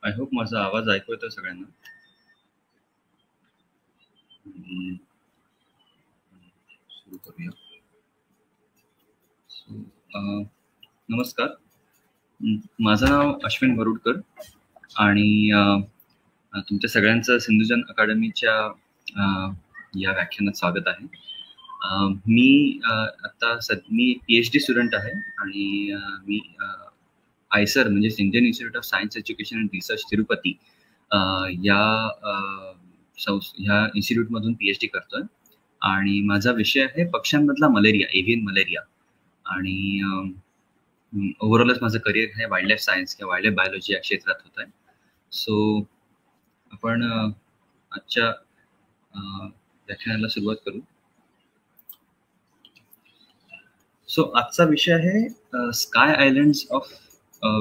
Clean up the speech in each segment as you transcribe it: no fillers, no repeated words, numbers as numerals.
I hope माझा आवाज ऐकू येतो सगळ्यांना. सुरू करूया. नमस्कार. माझं नाव अश्विन वरुडकर आणि तुमच्या सगळ्यांचं सिंधुजन अकादमीच्या या व्याख्यानात स्वागत आहे. मी मी PhD स्टुडंट आहे आणि मी आयसर म्हणजे Indian institute of science education and research Tirupati ह्या इन्स्टिट्यूटमधून PhD करतोय आणि माझा विषय आहे पक्ष्यांमधला मलेरिया, एव्हियन मलेरिया. आणि ओव्हरऑलच माझं करिअर आहे वाईल्ड लाईफ सायन्स किंवा वाईल्ड लाईफ बायोलॉजी या क्षेत्रात होत आहे. सो आपण आजच्या व्याख्यानाला सुरुवात करू. सो आजचा विषय आहे sky islands of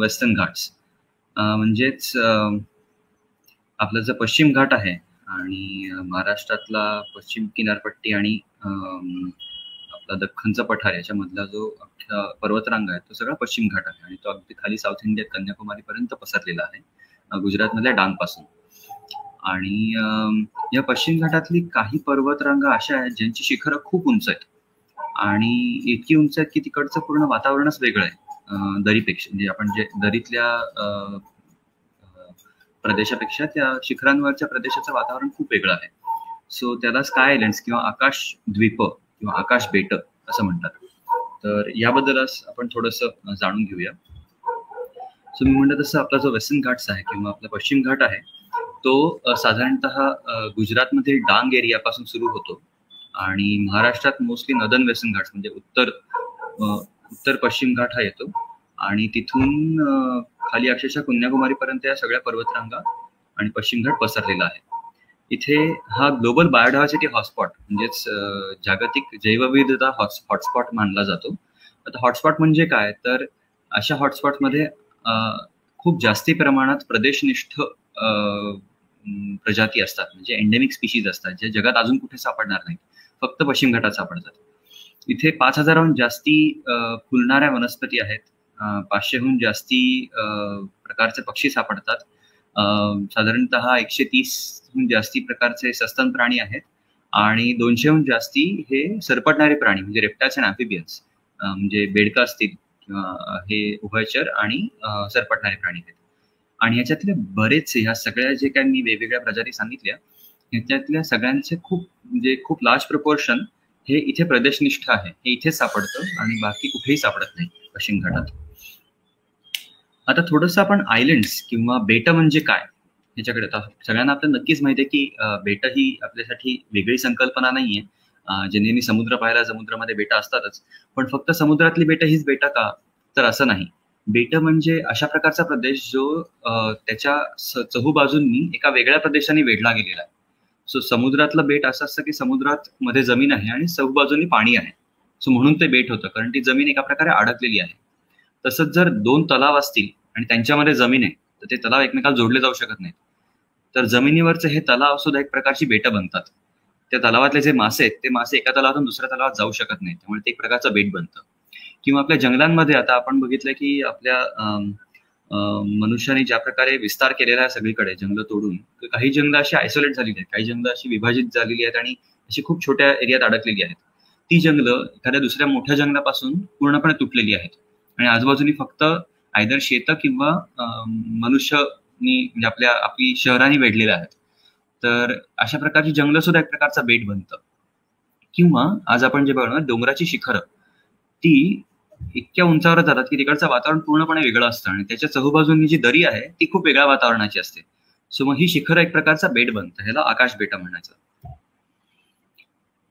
western Ghats. म्हणजेच आपला जो पश्चिम घाट आहे आणि महाराष्ट्रातला पश्चिम किनारपट्टी आणि आपला दख्खनचा पठार याच्यामधला जो अख्खा पर्वतरांग आहे तो सगळा पश्चिम घाट आहे आणि तो अगदी खाली साऊथ इंडियात कन्याकुमारी पर्यंत पसरलेला आहे, गुजरातमधल्या डांग पासून. आणि या पश्चिम घाटातली काही पर्वतरांगा अशा आहेत ज्यांची शिखरं खूप उंच आहेत आणि इतकी उंच आहेत की तिकडचं पूर्ण वातावरणच वेगळं आहे दरीपेक्षा. म्हणजे आपण जे दरीतल्या प्रदेशापेक्षा त्या शिखरांवरच्या प्रदेशाचं वातावरण खूप वेगळं आहे. सो त्याला स्काय आयलँड्स किंवा आकाश द्वीप किंवा आकाश बेट असं म्हणतात. तर याबद्दलच आपण थोडंसं जाणून घेऊया. सो मी म्हणलं तसं आपला जो वेस्टर्न घाट्स आहे किंवा आपला पश्चिम घाट आहे तो साधारणतः गुजरातमध्ये डांग एरियापासून सुरू होतो आणि महाराष्ट्रात मोस्टली नदर्न वेस्टर्न घाट्स म्हणजे उत्तर पश्चिम घाट हा येतो आणि तिथून खाली अक्षरशः कन्याकुमारीपर्यंत या सगळ्या पर्वतरांगा आणि पश्चिम घाट पसरलेला आहे. इथे हा ग्लोबल बायोडायव्हर्सिटी हॉटस्पॉट म्हणजेच जागतिक जैवविविधता हॉटस्पॉट मानला जातो. आता हॉटस्पॉट म्हणजे काय, तर अशा हॉटस्पॉटमध्ये खूप जास्ती प्रमाणात प्रदेशनिष्ठ प्रजाती असतात, म्हणजे एंडेमिक स्पीशीज असतात ज्या जगात अजून कुठे सापडणार नाहीत, फक्त पश्चिम घाटात सापडतात. इथे 5,000हून जास्ती फुलणाऱ्या वनस्पती आहेत, 500हून जास्ती प्रकारचे पक्षी सापडतात, साधारणतः 130हून जास्ती प्रकारचे सस्तन प्राणी आहेत आणि 200हून जास्ती हे सरपटणारे प्राणी म्हणजे रेप्टाइल्स अँड ॲम्फिबियन्स, म्हणजे बेडका असतील किंवा हे उभयचर आणि सरपटणारे प्राणी आहेत. आणि ह्याच्यातले बरेचसे, ह्या सगळ्या जे काही मी वेगवेगळ्या प्रजाती सांगितल्या ह्याच्यातल्या सगळ्यांचे खूप लार्ज प्रपोर्शन हे इथे प्रदेशनिष्ठ आहे, हे इथेच सापडतं आणि बाकी कुठेही सापडत नाही पश्चिम घाटात. आता थोडंसं आपण आयलँड्स किंवा बेट म्हणजे काय ह्याच्याकडे, आता सगळ्यांना आपल्याला नक्कीच माहिती आहे की बेट ही आपल्यासाठी वेगळी संकल्पना नाहीये. ज्यांनी समुद्र पाहिला, समुद्रामध्ये बेटा असतातच, पण फक्त समुद्रातली बेट हीच बेटा का, तर असं नाही. बेट म्हणजे अशा प्रकारचा प्रदेश जो त्याच्या चहूबाजूंनी एका वेगळ्या प्रदेशाने वेढला गेलेला आहे. सो समुद्रातलं बेट असं असतं की समुद्रात मध्ये जमीन आहे आणि चहूबाजूंनी पाणी आहे, सो म्हणून ते बेट होतं, कारण ती जमीन एका प्रकारे अडकलेली आहे. तसंच जर 2 तलाव असतील आणि त्यांच्यामध्ये जमीन आहे तर ते तलाव एकमेकाला जोडले जाऊ शकत नाहीत, तर जमिनीवरचे हे तलाव सुद्धा एक प्रकारची बेट बनतात. त्या तलावातले जे मासे आहेत ते मासे एका तलावातून दुसऱ्या तलावात जाऊ शकत नाहीत, त्यामुळे ते एक प्रकारचं बेट बनतं. किंवा आपल्या जंगलांमध्ये आता आपण बघितलं की आपल्या मनुष्याने ज्या प्रकारे विस्तार केलेला आहे सगळीकडे जंगलं तोडून, काही जंगलं अशी आयसोलेट झालेली आहेत, काही जंगलं अशी विभाजित झालेली आहेत आणि अशी खूप छोट्या एरियात अडकलेली आहेत. ती जंगलं एखाद्या दुसऱ्या मोठ्या जंगलापासून पूर्णपणे तुटलेली आहेत आणि आजूबाजूनी फक्त आयदर शेतं किंवा मनुष्यनी म्हणजे आपली शहरांनी वेढलेले आहेत. तर अशा प्रकारची जंगलं सुद्धा एक प्रकारचा बेट बनतं. किंवा आज आपण जे बघणार डोंगराची शिखरं, ती इतक्या उंचावर जातात की तिकडचं वातावरण पूर्णपणे वेगळं असतं आणि त्याच्या चहूबाजूंनी जी दरी आहे ती खूप वेगळ्या वातावरणाची असते. सो मग ही शिखरं एक प्रकारचा बेट बनतं, ह्याला आकाश बेट म्हणायचं.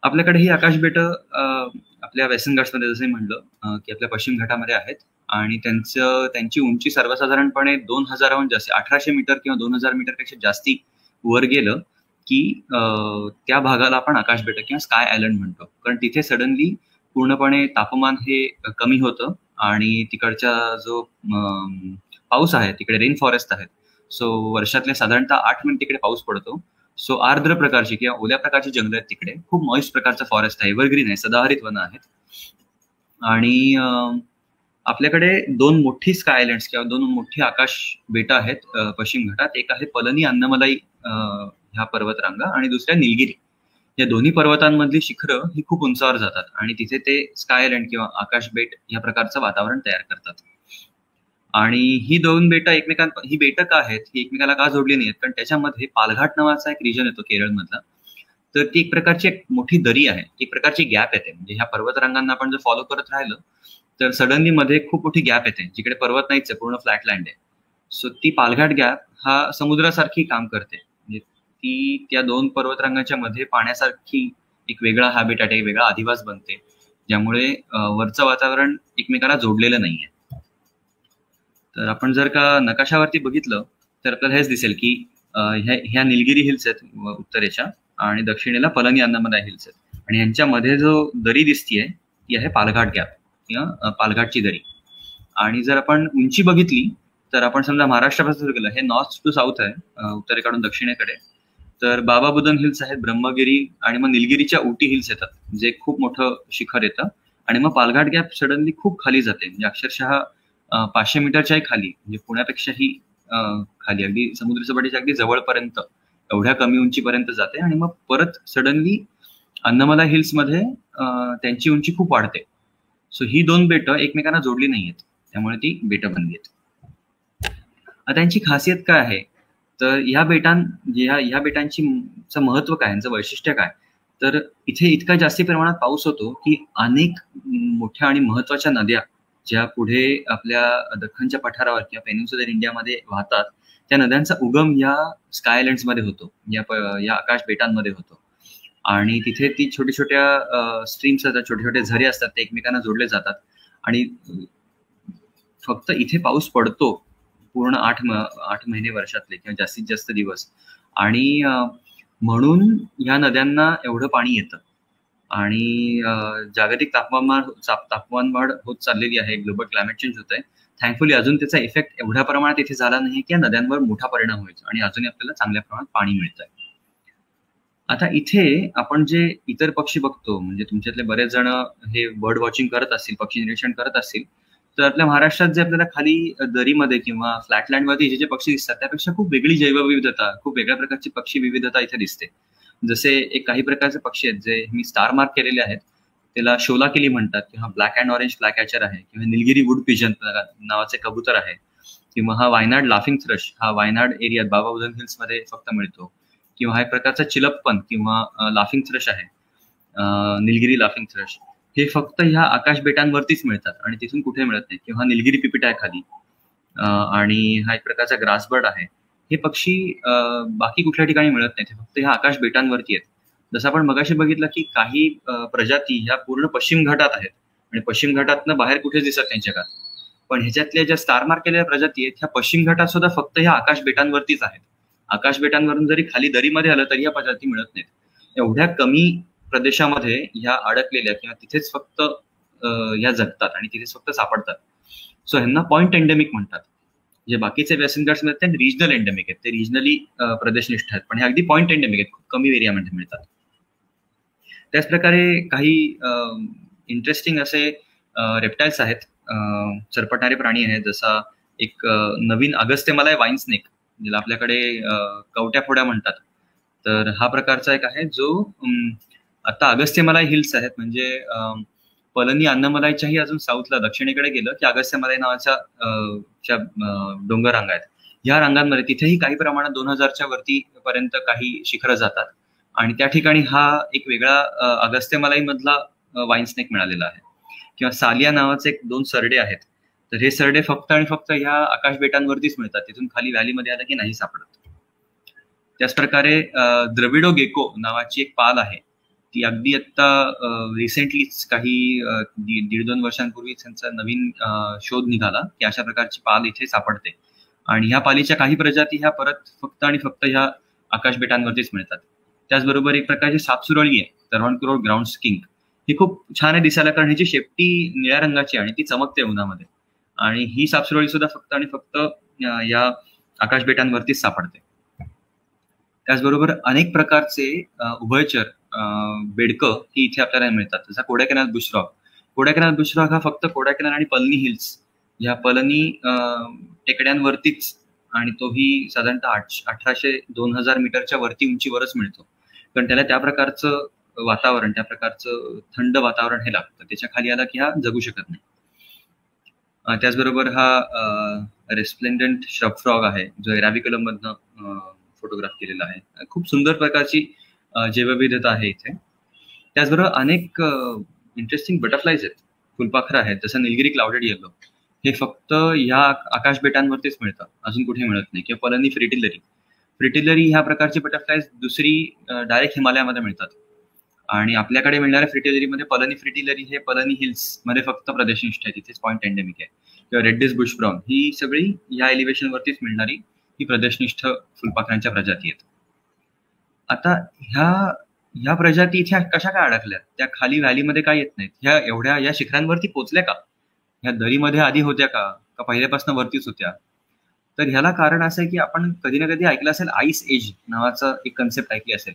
आपल्याकडे ही आकाश बेट आपल्या वेस्टर्न घाट्समध्ये जसं म्हणलं की आपल्या पश्चिम घाटामध्ये आहेत आणि त्यांची उंची सर्वसाधारणपणे 2,000हून जास्त, 1,800 मीटर किंवा 2,000 मीटरपेक्षा जास्ती वर गेलं की त्या भागाला आपण आकाश बेट किंवा स्काय आयलंड म्हणतो, कारण तिथे सडनली पूर्णपणे तापमान हे कमी होतं आणि तिकडचा जो पाऊस आहे, तिकडे रेन फॉरेस्ट आहेत, सो वर्षातले साधारणतः 8 महिने तिकडे पाऊस पडतो. सो आर्द्र प्रकारची किंवा ओल्या प्रकारची जंगल आहेत तिकडे, खूप मॉइस्ट प्रकारचं फॉरेस्ट आहे, एव्हरग्रीन आहे, सदाहरित वन आहेत. आणि आपल्याकडे दोन मोठी स्काय आयलँड्स किंवा दोन मोठी आकाश बेटं आहेत पश्चिम घाटात. एक आहे पलनी अन्नमलाई ह्या पर्वतरांगा आणि दुसऱ्या निलगिरी. या दोन्ही पर्वतांमधली शिखरं ही खूप उंचावर जातात आणि तिथे ते स्काय आयलँड किंवा आकाश बेट या प्रकारचं वातावरण तयार करतात. आणि ही दोन बेटं ही बेटं का आहेत, ही एकमेकाला का जोडली नाहीत, कारण त्याच्यामध्ये पालघाट नावाचा एक रिजन येतो केरळमधला. तर ती एक प्रकारची एक मोठी दरी आहे, एक प्रकारची गॅप येते. म्हणजे ह्या पर्वतरांगांना आपण जर फॉलो करत राहिलं तर सडनली मध्ये खूप मोठी गॅप येते, जिकडे पर्वत नाहीच आहे, पूर्ण फ्लॅट लँड आहे. सो ती पालघाट गॅप हा समुद्रासारखी काम करते. म्हणजे ती त्या दोन पर्वतरांगांच्या मध्ये पाण्यासारखी एक वेगळा हॅबिटॅट, एक वेगळा अधिवास बनते, ज्यामुळे वरचं वातावरण एकमेकाला जोडलेलं नाहीये. तर आपण जर का नकाशावरती बघितलं तर आपल्याला हेच दिसेल की ह्या निलगिरी हिल्स आहेत उत्तरेच्या आणि दक्षिणेला पलनी अन्नमलाई हिल्स आहेत, आणि यांच्यामध्ये जो दरी दिसतीये ती आहे पालघाट गॅप किंवा पालघाटची दरी. आणि जर आपण उंची बघितली तर आपण समजा महाराष्ट्रापासून सुरू केलं, हे नॉर्थ टू साऊथ आहे, उत्तरेकडून दक्षिणेकडे. तर बाबा बुदन हिल्स आहेत, ब्रह्मगिरी, आणि मग निलगिरीच्या उटी हिल्स येतात, जे खूप मोठं शिखर येतं. आणि मग पालघाट गॅप सडनली खूप खाली जाते, म्हणजे अक्षरशः 500 मीटरच्याही खाली, म्हणजे पुण्यापेक्षाही खाली, अगदी समुद्र सपाटीच्या अगदी जवळपर्यंत, एवढ्या कमी उंचीपर्यंत जाते. आणि मग परत सडनली अन्नमलाई हिल्स मध्ये त्यांची उंची खूप वाढते. सो ही दोन बेटं एकमेकांना जोडली नाहीयेत, त्यामुळे ती बेटं बनली आहेत. आता यांची खासियत काय आहे, तर ह्या बेटांची महत्व काय, यांचं वैशिष्ट्य काय, तर इथे इतका जास्ती प्रमाणात पाऊस होतो की अनेक मोठ्या आणि महत्वाच्या नद्या ज्या पुढे आपल्या दख्खनच्या पठारावर किंवा पेनिन्सुलर इंडियामध्ये वाहतात, त्या नद्यांचा उगम या स्काय आयलँड्स मध्ये होतो, या आकाश बेटांमध्ये होतो. आणि तिथे ती छोट्या छोट्या स्ट्रीम्स असतात, छोटे छोटे झरे असतात, ते एकमेकांना जोडले जातात. आणि फक्त इथे पाऊस पडतो पूर्ण 8 महिने वर्षातले किंवा जास्तीत जास्त दिवस, आणि म्हणून ह्या नद्यांना एवढं पाणी येतं. आणि जागतिक तापमानवाढ होत चाललेली आहे, ग्लोबल क्लायमेट चेंज होत आहे. थँकफुली अजून त्याचा इफेक्ट एवढ्या प्रमाणात इथे झाला नाही की या नद्यांवर मोठा परिणाम व्हायचा, आणि अजूनही आपल्याला चांगल्या प्रमाणात पाणी मिळतंय. आता इथे आपण जे इतर पक्षी बघतो, म्हणजे तुमच्यातले बरेच जण हे बर्ड वॉचिंग करत असतील, पक्षी निरीक्षण करत असतील, तर आपल्या महाराष्ट्रात जे आपल्याला खाली दरीमध्ये किंवा फ्लॅटलँडमध्ये जे जे पक्षी दिसतात त्यापेक्षा खूप वेगळी जैवविविधता, खूप वेगळ्या प्रकारची पक्षी विविधता इथे दिसते. जसे एक काही प्रकारचे पक्षी आहेत जे मी स्टार मार्क केलेले आहेत, त्याला शोला किली म्हणतात, किंवा ब्लॅक अँड ऑरेंज फ्लायकॅचर आहे, किंवा निलगिरी वुड पिजन नावाचे कबूतर आहे, किंवा हा वायनाड लाफिंग थ्रश, हा वायनाड एरियात बाबा बुदन हिल्स मध्ये फक्त मिळतो, किंवा हा एक प्रकारचा चिलप्पन किंवा लाफिंग थ्रश आहे, निलगिरी लाफिंग थ्रश. हे फक्त ह्या आकाश बेटांवरतीच मिळतात आणि तिथून कुठे मिळत नाही. किंवा निलगिरी पिपिट आहे खाली, आणि हा एक प्रकारचा ग्रासबर्ड आहे. हे पक्षी बाकी कुठल्या ठिकाणी मिळत नाही, ते फक्त ह्या आकाश बेटांवरती आहेत. जसं आपण मगाशी बघितलं की काही प्रजाती ह्या पूर्ण पश्चिम घाटात आहेत आणि पश्चिम घाटातनं बाहेर कुठेच दिसत नाही जगात. पण ह्याच्यातल्या ज्या स्टार मार्क केलेल्या प्रजाती आहेत ह्या पश्चिम घाटात सुद्धा फक्त ह्या आकाश बेटांवरतीच आहेत. आकाश बेटांवरून जरी खाली दरीमध्ये आलं तरी या प्रजाती मिळत नाहीत. एवढ्या कमी प्रदेशामध्ये ह्या अडकलेल्या किंवा तिथेच फक्त ह्या जगतात आणि तिथेच फक्त सापडतात. सो ह्यांना पॉइंट एंडेमिक म्हणतात. जे बाकीचे वेस्टर्न घाट्स मध्ये ते रिजनल एंडेमिक आहेत, ते रिजनली प्रदेशनिष्ठ आहेत, पण हे अगदी पॉइंट एंडेमिक आहेत, खूप कमी एरियामध्ये मिळतात. त्याच प्रकारे काही इंटरेस्टिंग असे रेप्टाइल्स आहेत, सरपटणारे प्राणी आहेत. जसा एक नवीन अगस्त्यमलाई वाईन स्नेक, ज्याला आपल्याकडे कवट्या फोड्या म्हणतात. तर हा प्रकारचा एक आहे जो आता अगस्त्यमलाई हिल्स आहेत, म्हणजे पलनी अन्नमलाईच्याही अजून साऊथला दक्षिणेकडे गेलं की अगस्त्यमलाई नावाच्या डोंगर रांगा आहेत. ह्या रांगांमध्ये तिथेही काही प्रमाणात 2000च्या वरती पर्यंत काही शिखरं जातात, आणि त्या ठिकाणी हा एक वेगळा अगस्त्यमलाई मधला वाईन स्नेक मिळालेला आहे. किंवा सालिया नावाचे 2 सरडे आहेत. तर हे सरडे फक्त आणि फक्त ह्या आकाश बेटांवरतीच मिळतात, तिथून खाली व्हॅलीमध्ये आलं की नाही सापडत. त्याच प्रकारे द्रविडो गेको नावाची एक पाल आहे, ती अगदी आता रिसेंटलीच काही 1.5-2 वर्षांपूर्वी त्यांचा नवीन शोध निघाला की अशा प्रकारची पाल इथे सापडते. आणि ह्या पालीच्या काही प्रजाती ह्या परत फक्त आणि फक्त ह्या आकाश बेटांवरतीच मिळतात. त्याचबरोबर एक प्रकारची सापसुरळी आहे, तरवानकुरोड ग्राउंड स्किंक. ही खूप छान आहे दिसायला, कारण ह्याची शेपटी निळ्या रंगाची आणि ती चमकते उन्हामध्ये. आणि ही सापसुरळी सुद्धा फक्त आणि फक्त या आकाश बेटांवरतीच सापडते. त्याचबरोबर अनेक प्रकारचे उभयचर बेडकं ही इथे आपल्याला मिळतात. जसा कोडायकनाल बुशरॉक, कोडायकनाल दुसरा भाग हा फक्त कोडायकनाल आणि पलनी हिल्स या पलनी टेकड्यांवरतीच, आणि तोही साधारणतः 1800-2000 मीटरच्या वरती उंचीवरच मिळतो, कारण त्याला त्या प्रकारचं वातावरण, त्या प्रकारचं थंड वातावरण हे लागतं. त्याच्या खाली आला की हा जगू शकत नाही. त्याचबरोबर हा रेस्प्लेंडंट श्रब फ्रॉग आहे, जो एराविकलम मधनं फोटोग्राफ केलेला आहे. खूप सुंदर प्रकारची जैवविविधता आहे इथे. त्याचबरोबर अनेक इंटरेस्टिंग बटरफ्लायज आहेत, फुलपाखरं आहेत, जसं निलगिरी क्लाउडेड येलो. हे फक्त ह्या आकाश बेटांवरतीच मिळतं, अजून कुठे मिळत नाही. किंवा पलनी फ्रिटिलरी ह्या प्रकारची बटरफ्लायज दुसरी डायरेक्ट हिमालयामध्ये मिळतात. आणि आपल्याकडे मिळणाऱ्या फ्रिटिलरीमध्ये पलनी फ्रिटिलरी हे पलनी हिल्स मध्ये फक्त प्रदेशनिष्ठ आहे, तिथेच पॉइंट एंडेमिक आहे. किंवा रेड्डिस बुश ब्राउन ही सगळी ह्या एलिव्हेशन वरतीच मिळणारी ही प्रदेशनिष्ठ फुलपाखरांच्या प्रजाती आहेत. आता ह्या प्रजाती इथे कशा काय अडकल्या? त्या खाली व्हॅलीमध्ये काय येत नाहीत? ह्या एवढ्या या शिखरांवरती पोहोचल्या का? ह्या दरीमध्ये आधी होत्या का पहिल्यापासून वरतीच होत्या? तर ह्याला कारण असं आहे की आपण कधी ना कधी ऐकलं असेल आईस एज नावाचं एक कन्सेप्ट ऐकली असेल.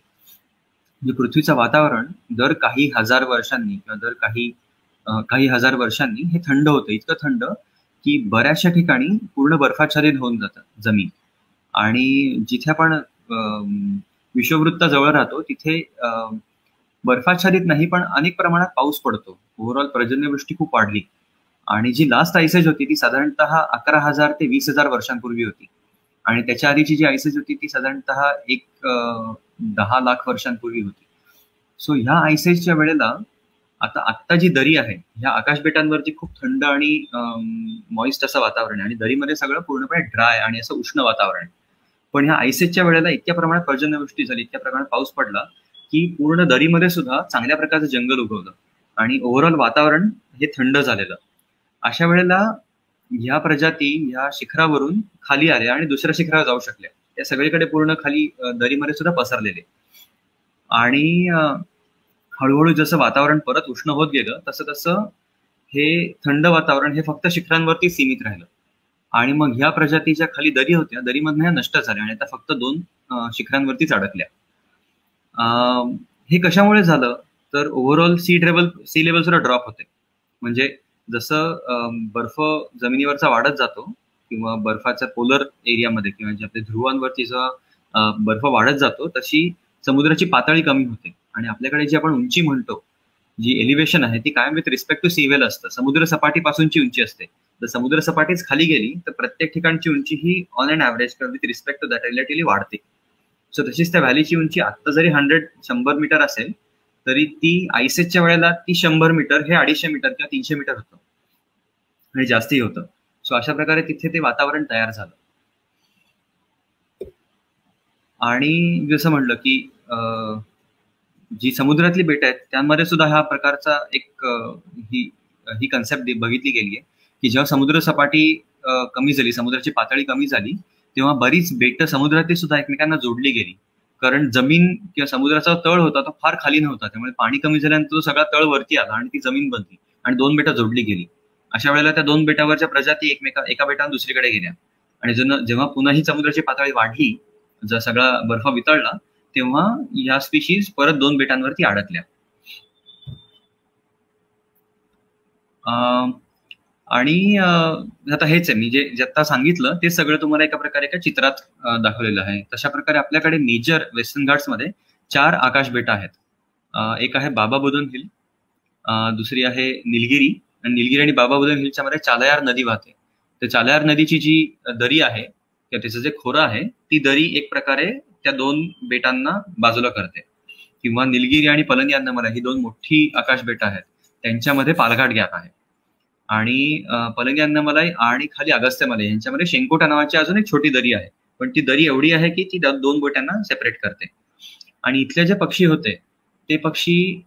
म्हणजे पृथ्वीचं वातावरण दर काही हजार वर्षांनी किंवा दर काही हजार वर्षांनी हे थंड होतं, इतकं थंड की बऱ्याचशा ठिकाणी पूर्ण बर्फाच्छादित होऊन जातं जमीन. आणि जिथे आपण विषुववृत्ताजवळ राहतो तिथे बर्फाच्छादित नाही पण अनेक प्रमाणात पाऊस पडतो. ओव्हरऑल पर्जन्यवृष्टी खूप वाढली. आणि जी लास्ट आयसेज होती ती साधारणतः 11,000 ते 20,000 वर्षांपूर्वी होती. आणि त्याच्या आधीची जी आयसेज होती ती साधारणतः 10 लाख वर्षांपूर्वी होती. सो ह्या आयसेजच्या वेळेला आत्ता जी दरी आहे ह्या आकाश बेटांवरती खूप थंड आणि मॉइस्ट असं वातावरण आहे, आणि दरीमध्ये सगळं पूर्णपणे ड्राय आणि असं उष्ण वातावरण आहे. पण ह्या आयसेजच्या वेळेला इतक्या प्रमाणात पर्जन्यवृष्टी झाली, इतक्या प्रमाणात पाऊस पडला की पूर्ण दरीमध्ये सुद्धा चांगल्या प्रकारचं जंगल उगवलं आणि ओव्हरऑल वातावरण हे थंड झालेलं. अशा वेळेला ह्या प्रजाती ह्या शिखरावरून खाली आल्या आणि दुसऱ्या शिखरावर जाऊ शकल्या. त्या सगळीकडे पूर्ण खाली दरीमध्ये सुद्धा पसरलेले. आणि हळूहळू जसं वातावरण परत उष्ण होत गेलं तसं तसं हे थंड वातावरण हे फक्त शिखरांवरती सीमित राहिलं. आणि मग ह्या प्रजातीच्या खाली दरी होत्या, दरीमधनं ह्या नष्ट झाल्या आणि आता फक्त 2 शिखरांवरतीच अडकल्या. हे कशामुळे झालं? तर ओव्हरऑल सी लेवल सुद्धा ड्रॉप होते. म्हणजे जसं बर्फ जमिनीवरचा वाढत जातो किंवा बर्फाच्या पोलर एरियामध्ये किंवा जे आपल्या ध्रुवांवरती जो बर्फ वाढत जातो तशी समुद्राची पातळी कमी होते. आणि आपल्याकडे जी आपण उंची म्हणतो, जी एलिव्हेशन आहे ती कायम with respect to sea level असतं. समुद्र सपाटीपासूनची उंची असते. जर समुद्र सपाटीच खाली गेली तर प्रत्येक ठिकाणची उंची ही ऑन अँड ॲव्हरेज किंवा with respect to that relatively वाढते. सो तशीच त्या व्हॅलीची उंची आत्ता जरी 100 मीटर असेल तरी ती आयसेजच्या वेळेला ती 100 मीटर हे 250 मीटर किंवा 300 मीटर होतं आणि जास्तही होतं. सो अशा प्रकारे तिथे ते वातावरण तयार झालं. आणि जसं म्हणलं की जी समुद्रातली बेट आहेत त्यामध्ये सुद्धा ह्या प्रकारचा एक ही कन्सेप्ट बघितली गेली आहे की जेव्हा समुद्र सपाटी कमी झाली, समुद्राची पातळी कमी झाली, तेव्हा बरीच बेटं समुद्रातली सुद्धा एकमेकांना जोडली गेली. कारण जमीन किंवा समुद्राचा तळ होता तो फार खाली नव्हता, त्यामुळे पाणी कमी झाल्यानंतर तो सगळा तळ वरती आला आणि ती जमीन बनली आणि 2 बेटं जोडली गेली. अशा वेळेला त्या 2 बेटावरच्या प्रजाती एका बेटावर दुसरीकडे गेल्या. आणि जेव्हा पुन्हा ही समुद्राची पातळी वाढली, जर सगळा बर्फ वितळला, तेव्हा या स्पीशीज परत 2 बेटांवरती अडकल्या. आणि आता हेच आहे, मी जे आता सांगितलं ते सगळं तुम्हाला एका प्रकारे एका चित्रात दाखवलेलं आहे. तशा प्रकारे आपल्याकडे मेजर वेस्टर्न घाट्समध्ये 4 आकाश बेटं आहेत. एक आहे बाबा बुदन हिल, दुसरी आहे निलगिरी, आणि निलगिरी आणि बाबा बुदन हिलच्या मध्ये चालयार नदी वाहते. तर चालयार नदीची जी दरी आहे किंवा त्याचं जे खोरं आहे ती दरी एक प्रकारे त्या 2 बेटांना बाजूला करते. किंवा निलगिरी आणि पलनी अन्नमलाई ही 2 मोठी आकाश बेटं आहेत, त्यांच्यामध्ये पालघाट गॅप आहे. आणि पलंगी अन्नमलाई आणि खाली अगस्त्यमलाई यांच्यामध्ये शेंकोटा नावाची अजून एक छोटी दरी आहे, पण ती दरी एवढी आहे की ती 2 बेटांना सेपरेट करते. आणि इथले जे पक्षी होते ते पक्षी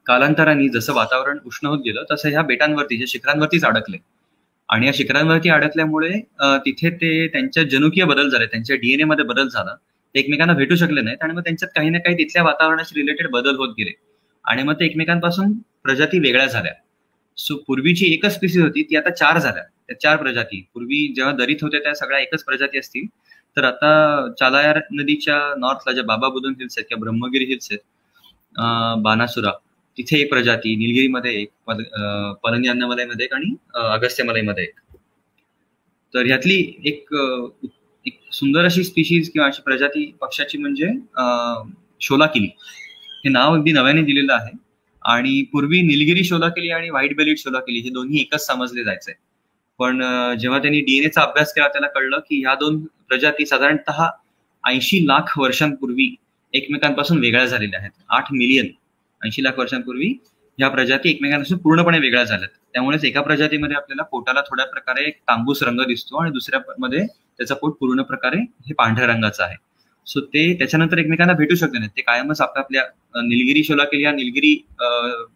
कालांतराने जसं वातावरण उष्ण होत गेलं तसं ह्या बेटांवरती, ज्या शिखरांवरतीच अडकले. आणि या शिखरांवरती अडकल्यामुळे तिथे ते त्यांच्या जनुकीय बदल झाले, त्यांच्या DNA मध्ये बदल झाला, ते एकमेकांना भेटू शकले नाहीत आणि मग त्यांच्यात काही ना काही तिथल्या वातावरणाशी रिलेटेड बदल होत गेले आणि मग ते एकमेकांपासून प्रजाती वेगळ्या झाल्या. सो पूर्वीची एकच स्पीसीज होती ती आता 4 झाल्या. त्या 4 प्रजाती पूर्वी जेव्हा दरीत होत्या त्या सगळ्या एकच प्रजाती असतील, तर आता चालायार नदीच्या नॉर्थला ज्या बाबा बुदन हिल्स आहेत किंवा ब्रह्मगिरी हिल्स आहेत, बानासुरा, तिथे एक प्रजाती, निलगिरीमध्ये एक, पलनी अन्नमलईमध्ये एक आणि अगस्त्यमलईमध्ये एक. तर ह्यातली एक सुंदर अशी स्पीशीज किंवा अशी प्रजाती पक्षाची म्हणजे शोलाकिली. हे नाव अगदी नव्याने दिलेलं आहे आणि पूर्वी निलगिरी शोलाकिली आणि व्हाईट बेलिड शोलाकिली हे दोन्ही एकच समजले जायचे. पण जेव्हा त्यांनी डीएनएचा अभ्यास केला त्याला कळलं की ह्या दोन प्रजाती साधारणतः 80 लाख वर्षांपूर्वी एकमेकांपासून वेगळ्या झालेल्या आहेत. 8 मिलियन 80 लाख वर्षांपूर्वी ह्या प्रजाती एकमेकांपासून पूर्णपणे वेगळ्या झाल्यात. त्यामुळेच एका प्रजातीमध्ये आपल्याला पोटाला थोड्या प्रकारे एक तांबूस रंग दिसतो आणि दुसऱ्या मध्ये त्याचा पोट पूर्ण प्रकारे हे पांढऱ्या रंगाचं आहे. सो ते त्याच्यानंतर एकमेकांना भेटू शकले नाहीत. ते कायमच आपल्या निलगिरी शोलाकिली या निलगिरी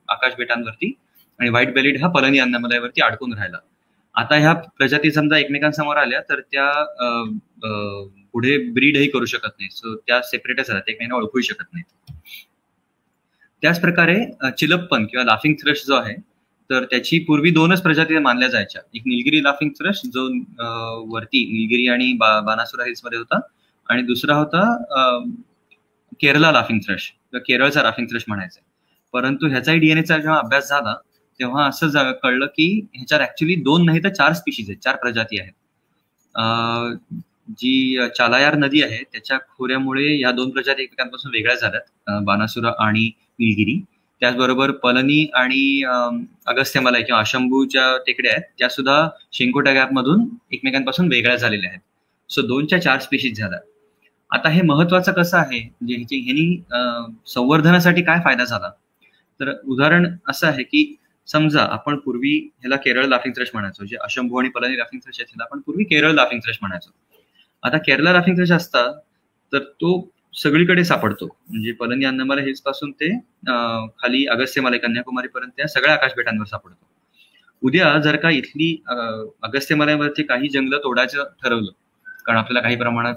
आकाश बेटांवरती आणि व्हाईट बेलिड हा पलनी अन्नमलईवरती अडकून राहिला. आता ह्या प्रजाती समजा एकमेकांसमोर आल्या तर त्या पुढे ब्रीडही करू शकत नाहीत. सो त्या सेपरेटच राहतात, एकमेकांना ओळखूही शकत नाहीत. त्याच प्रकारे चिलप्पन किंवा लाफिंग थ्रश जो आहे तर त्याची पूर्वी 2च प्रजाती मानल्या जायच्या. एक निलगिरी लाफिंग थ्रश जो वरती निलगिरी आणि बानासुरा हिल्स मध्ये होता आणि दुसरा होता केरला लाफिंग थ्रश किंवा केरळचा लाफिंग थ्रश म्हणायचा. परंतु ह्याचाही डीएनएचा जेव्हा अभ्यास झाला तेव्हा असं कळलं की ह्याच्यात ऍक्च्युली 2 नाही तर 4 स्पीशीज आहेत, 4 प्रजाती आहेत. जी चालायार नदी आहे त्याच्या खोऱ्यामुळे ह्या 2 प्रजाती एकमेकांपासून वेगळ्या झाल्यात, बानासुरा आणि निलगिरी. त्याचबरोबर पलनी आणि अगस्त्यमलाई किंवा अशंभूच्या टेकड्या आहेत त्या सुद्धा शेंकोटा गॅप मधून एकमेकांपासून वेगळ्या झालेल्या आहेत. सो 2च्या 4 स्पीशीज झाल्या. आता हे महत्वाचं कसं आहे म्हणजे ह्यांनी संवर्धनासाठी काय फायदा झाला तर उदाहरण असं आहे की समजा आपण पूर्वी ह्याला केरळ लाफिंग थ्रश म्हणायचो, जे अशंभू आणि पलनी लाफिंग थ्रश आहेत आपण पूर्वी केरळ लाफिंग थ्रश म्हणायचो. आता केरला लाफिंग थ्रश असता तर तो सगळीकडे सापडतो, म्हणजे पलनी अन्नमलाई हिल्स पासून ते खाली अगस्त्यमलाई कन्याकुमारी पर्यंत या सगळ्या आकाश बेटांवर सापडतो. उद्या जर का इथली अगस्त्यमलाईवरती काही जंगल तोडायचं ठरवलं कारण आपल्याला काही प्रमाणात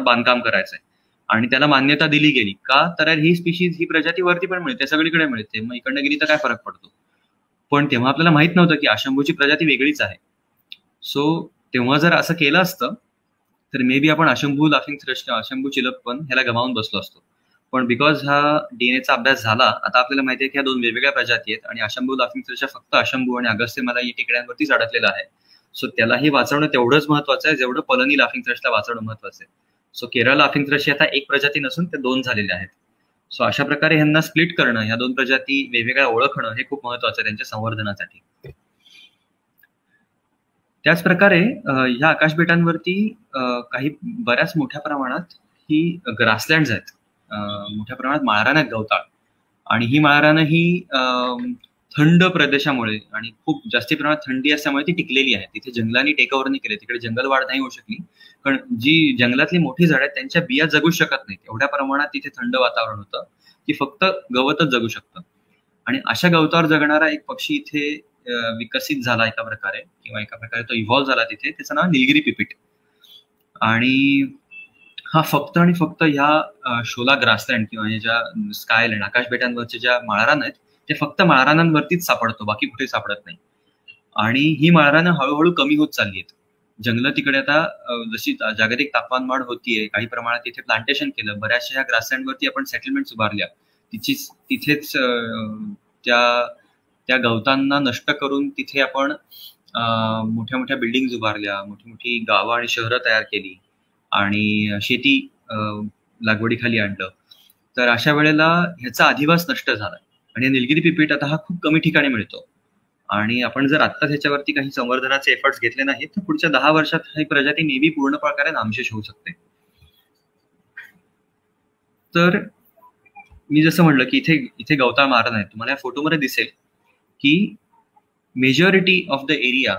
बांधकाम करायचंय आणि त्याला मान्यता दिली गेली का तर ही स्पीशीज ही प्रजाती वरती पण मिळते, सगळीकडे मिळते, मग इकडनं गेली तर काय फरक पडतो. पण तेव्हा आपल्याला माहित नव्हतं की अशंभूची प्रजाती वेगळीच आहे. सो तेव्हा जर असं केलं असतं तर मे बी आपण अशंभू लाफिंग थ्रश किंवा अशंभू चिलप्पन ह्याला गमावून बसलो असतो. पण बिकॉज हा डीएनएचा अभ्यास झाला आता आपल्याला माहिती आहे की ह्या 2 वेगवेगळ्या प्रजाती आहेत आणि अशंभू लाफिंग थ्रश फक्त अशंभू आणि अगस्त्यमलाई टेकड्यांवरतीच अडकलेला आहे. सो त्यालाही वाचवणं तेवढंच महत्वाचं आहे जेवढं पलनी लाफिंग थ्रशला वाचवणं महत्वाचं आहे. सो केरळ लाफिंग थ्रश आता एक प्रजाती नसून ते 2 झालेले आहेत. सो अशा प्रकारे ह्यांना स्प्लिट करणं, ह्या 2 प्रजाती वेगवेगळ्या ओळखणं हे खूप महत्वाचं आहे त्यांच्या संवर्धनासाठी. त्याच प्रकारे ह्या आकाश बेटांवरती काही बऱ्याच मोठ्या प्रमाणात ही ग्रासलँड्स आहेत, मोठ्या प्रमाणात माळरान आहेत, गवताळ. आणि ही माळरानं ही थंड प्रदेशामुळे आणि खूप जास्ती प्रमाणात थंडी असल्यामुळे ती टिकलेली आहे. तिथे जंगलांनी टेकओव्हर नाही केले, तिकडे जंगल वाढ नाही होऊ शकली. पण जी जंगलातली मोठी झाडं आहेत त्यांच्या बिया जगू शकत नाहीत. एवढ्या प्रमाणात तिथे थंड वातावरण होतं की फक्त गवतच जगू शकतं. आणि अशा गवतावर जगणारा एक पक्षी इथे विकसित झाला एका प्रकारे किंवा एका प्रकारे तो इव्हॉल्व्ह झाला तिथे, त्याचं नाव निलगिरी पिपीट. आणि हा फक्त आणि फक्त ह्या शोला ग्रासलँड किंवा ज्या स्कायलँड आकाश बेटांवरच्या ज्या माळरान आहेत ते फक्त माळरानांवरतीच सापडतो, बाकी कुठे सापडत नाही. आणि ही माळरानं हळूहळू कमी होत चालली आहेत. जंगलं तिकडे आता जशी जागतिक तापमान वाढ होतीये काही प्रमाणात तिथे प्लांटेशन केलं, बऱ्याचशा ह्या ग्रासलँडवरती आपण सेटलमेंट उभारल्या, तिथेच त्या गवतांना नष्ट करून तिथे आपण मोठ्या मोठ्या बिल्डिंग उभारल्या, मोठी मोठी गावं आणि शहरं तयार केली आणि शेती लागवडीखाली आणलं. तर अशा वेळेला ह्याचा अधिवास नष्ट झाला आणि निलगिरी पिपीट आता हा खूप कमी ठिकाणी मिळतो. आणि आपण जर आत्ताच ह्याच्यावरती काही संवर्धनाचे एफर्ट्स घेतले नाहीत तर पुढच्या 10 वर्षात ही प्रजाती मे बी पूर्ण प्रकारे नामशेष होऊ शकते. तर मी जसं म्हणलं की इथे गवताळ मारण आहे. तुम्हाला या फोटोमध्ये दिसेल की मेजॉरिटी ऑफ द एरिया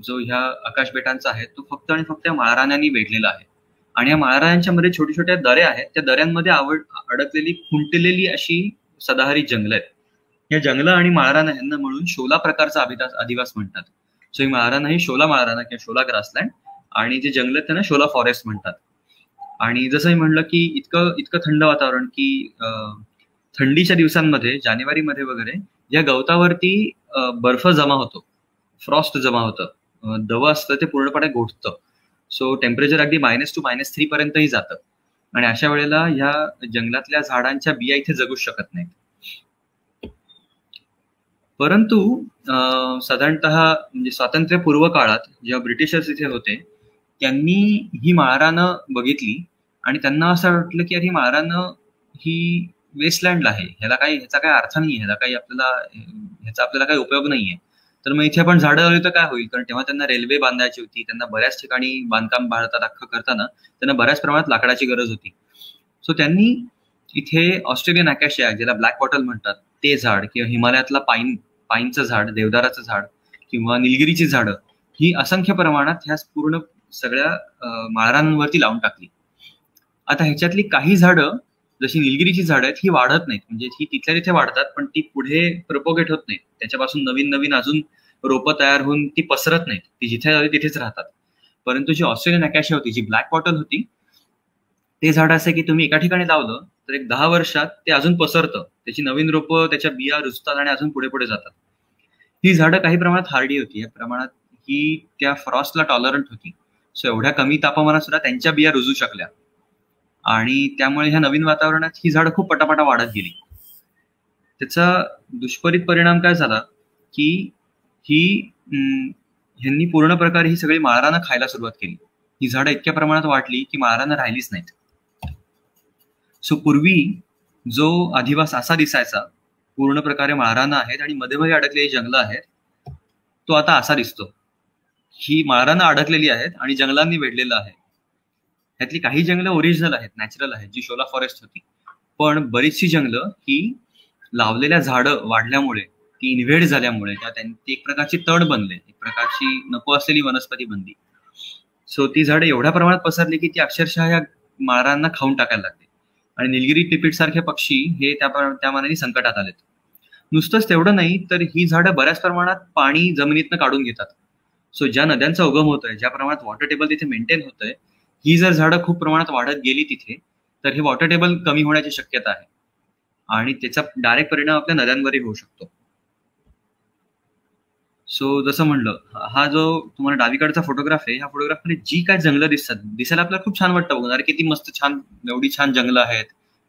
जो ह्या आकाश बेटांचा आहे तो फक्त आणि फक्त माळरानांनी वेढलेला आहे. आणि या माळरानांच्या मध्ये छोट्या छोट्या दऱ्या आहेत, त्या दऱ्यांमध्ये अडकलेली खुंटलेली अशी सदाहरित जंगलं आहेत. या जंगलं आणि माळरानं यांना म्हणून शोला प्रकारचा अधिवास म्हणतात. सो ही माळरानं ही शोला माळरानं किंवा शोला ग्रासलँड आणि जे जंगल आहेत त्यांना शोला फॉरेस्ट म्हणतात. आणि जसं मी म्हणलं की इतकं थंड वातावरण की थंडीच्या दिवसांमध्ये जानेवारीमध्ये वगैरे या गवतावरती बर्फ जमा होतो, फ्रॉस्ट जमा होतं, दव असतं ते पूर्णपणे गोठतं. सो टेम्परेचर अगदी -2 to -3 पर्यंतही जातं. आणि अशा वेळेला ह्या जंगलातल्या झाडांच्या बिया इथे जगू शकत नाहीत. परंतु साधारणतः म्हणजे स्वातंत्र्यपूर्व काळात जेव्हा ब्रिटिशर्स इथे होते, त्यांनी ही माळरानं बघितली आणि त्यांना असं वाटलं की अरे, ही माळरानं ही वेस्टलँड आहे, ह्याचा काही अर्थ नाहीये, ह्याचा आपल्याला काही उपयोग नाहीये. तर मग इथे आपण झाडं लावली तर काय होईल? कारण तेव्हा त्यांना रेल्वे बांधायची होती, त्यांना बऱ्याच ठिकाणी बांधकाम भारतात अख्खं करताना त्यांना बऱ्याच प्रमाणात लाकडाची गरज होती. सो त्यांनी इथे ऑस्ट्रेलियन अकॅशिया, ज्याला ब्लॅक बॉटल म्हणतात, ते झाड, किंवा हिमालयातला पाईनचं झाड, देवदाराचं झाड, किंवा निलगिरीची झाडं, ही असंख्य प्रमाणात ह्या पूर्ण सगळ्या माळरांवरती लावून टाकली. आता ह्याच्यातली काही झाडं, जशी निलगिरीची झाडं आहेत, ही वाढत नाहीत, म्हणजे ही तिथल्या तिथे वाढतात, पण ती पुढे प्रपोगेट होत नाहीत, त्याच्यापासून नवीन नवीन अजून रोपं तयार होऊन ती पसरत नाहीत, ती जिथे आली तिथेच राहतात. परंतु जी ऑस्ट्रेलियन अकॅशिया होती, जी ब्लॅक बॉटल होती, ते झाड असं की तुम्ही एका ठिकाणी लावलं तर एक 10 वर्षात ते अजून पसरतं, त्याची नवीन रोपं, त्याच्या बिया रुजतात आणि अजून पुढे पुढे जातात. ही झाडं काही प्रमाणात हार्डी होती, या प्रमाणात ही त्या फ्रॉस्टला टॉलरंट होती. सो एवढ्या कमी तापमानात सुद्धा त्यांच्या बिया रुजू शकल्या, आणि त्यामुळे ह्या नवीन वातावरणात ही झाडं खूप पटापटा वाढत गेली. त्याचा दुष्परित परिणाम काय झाला की ह्यांनी पूर्ण प्रकारे ही सगळी माळरानं खायला सुरुवात केली. ही झाडं इतक्या प्रमाणात वाढली की माळरानं राहिलीच नाहीत. सो पूर्वी जो अधिवास असा दिसायचा, पूर्ण प्रकारे माळरानं आहेत आणि मध्ये मध्ये अडकलेली जंगलं आहेत, तो आता असा दिसतो. ही माळरानं अडकलेली आहेत आणि जंगलांनी वेढलेलं आहे. ह्यातली काही जंगलं ओरिजिनल आहेत, नॅचरल आहेत, जी शोला फॉरेस्ट होती, पण बरीचशी जंगलं ही लावलेल्या झाडं वाढल्यामुळे, ती इन्व्हेड झाल्यामुळे, ती एक प्रकारची तड बनले, एक प्रकारची नको असलेली वनस्पती बनली. सो ती झाडं एवढ्या प्रमाणात पसरली की ती अक्षरशः या माळरांना खाऊन टाकायला लागली, आणि निलगिरी पिपीट सारखे पक्षी हे त्या मानाने संकटात आलेत. नुसतंच तेवढं नाही, तर ही झाडं बऱ्याच प्रमाणात पाणी जमिनीतनं काढून घेतात. सो ज्या नद्यांचा उगम होतोय, ज्या प्रमाणात वॉटर टेबल तिथे मेंटेन होतंय, ही जर झाडं खूप प्रमाणात वाढत गेली तिथे, तर हे वॉटर टेबल कमी होण्याची शक्यता आहे, आणि त्याचा डायरेक्ट परिणाम आपल्या नद्यांवरही होऊ शकतो. सो जसं म्हणलं, हा जो तुम्हाला डावीकडचा फोटोग्राफ आहे, ह्या फोटोग्राफमध्ये जी काय जंगलं दिसतात, दिसायला आपल्याला खूप छान वाटतं बघून, अरे किती मस्त छान, एवढी छान जंगलं आहेत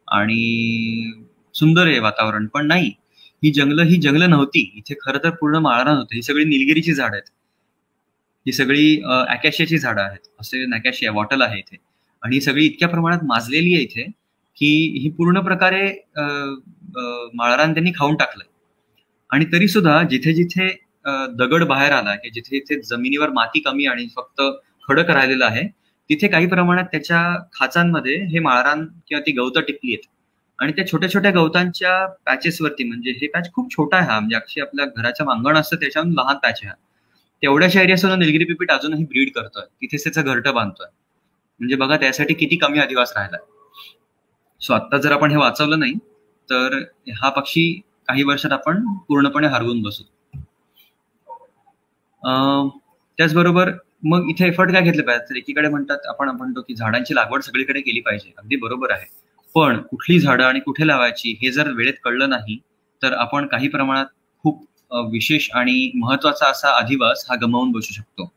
आणि सुंदर आहे वातावरण. पण नाही, ही जंगलं नव्हती. इथे खरं तर पूर्ण माळरान होतं. ही सगळी निलगिरीची झाड आहेत, ही सगळी अकॅशियाची झाडं आहेत, ऑस्ट्रेलियन अकॅशिया वॉटल आहे इथे, आणि ही सगळी इतक्या प्रमाणात माजलेली आहे इथे की ही पूर्ण प्रकारे माळरान त्यांनी खाऊन टाकलंय. आणि तरी सुद्धा जिथे जिथे दगड बाहेर आला, की जिथे जिथे जमिनीवर माती कमी आणि फक्त खडक राहिलेलं आहे, तिथे काही प्रमाणात त्याच्या खाचांमध्ये हे माळरान किंवा ती गवतं टिकली आहेत. आणि त्या छोट्या छोट्या गवतांच्या पॅचेसवरती, म्हणजे हे पॅच खूप छोटा आहे हा, म्हणजे अक्षय आपल्या घराच्या अंगण असतं त्याच्याहून लहान पॅच आहे हा, तेवढ्याशा एरियासुद्धा निलगिरी पिपीट अजूनही ब्रीड करतोय, तिथेच त्याचं घरटं बांधतोय. म्हणजे बघा त्यासाठी किती कमी अधिवास राहिला. सो आता जर आपण हे वाचवलं नाही तर हा पक्षी काही वर्षात आपण पूर्णपणे हरवून बसू. त्याचबरोबर मग इथे एफर्ट काय घेतले पाहिजे, तर एकीकडे आपण म्हणतो की झाडांची लागवड सगळीकडे केली पाहिजे, अगदी बरोबर आहे, पण कुठली झाडं आणि कुठे लावायची हे जर वेळेत कळलं नाही तर आपण काही प्रमाणात खूप विशेष आणि महत्वाचा असा अधिवास हा गमावून बसू शकतो.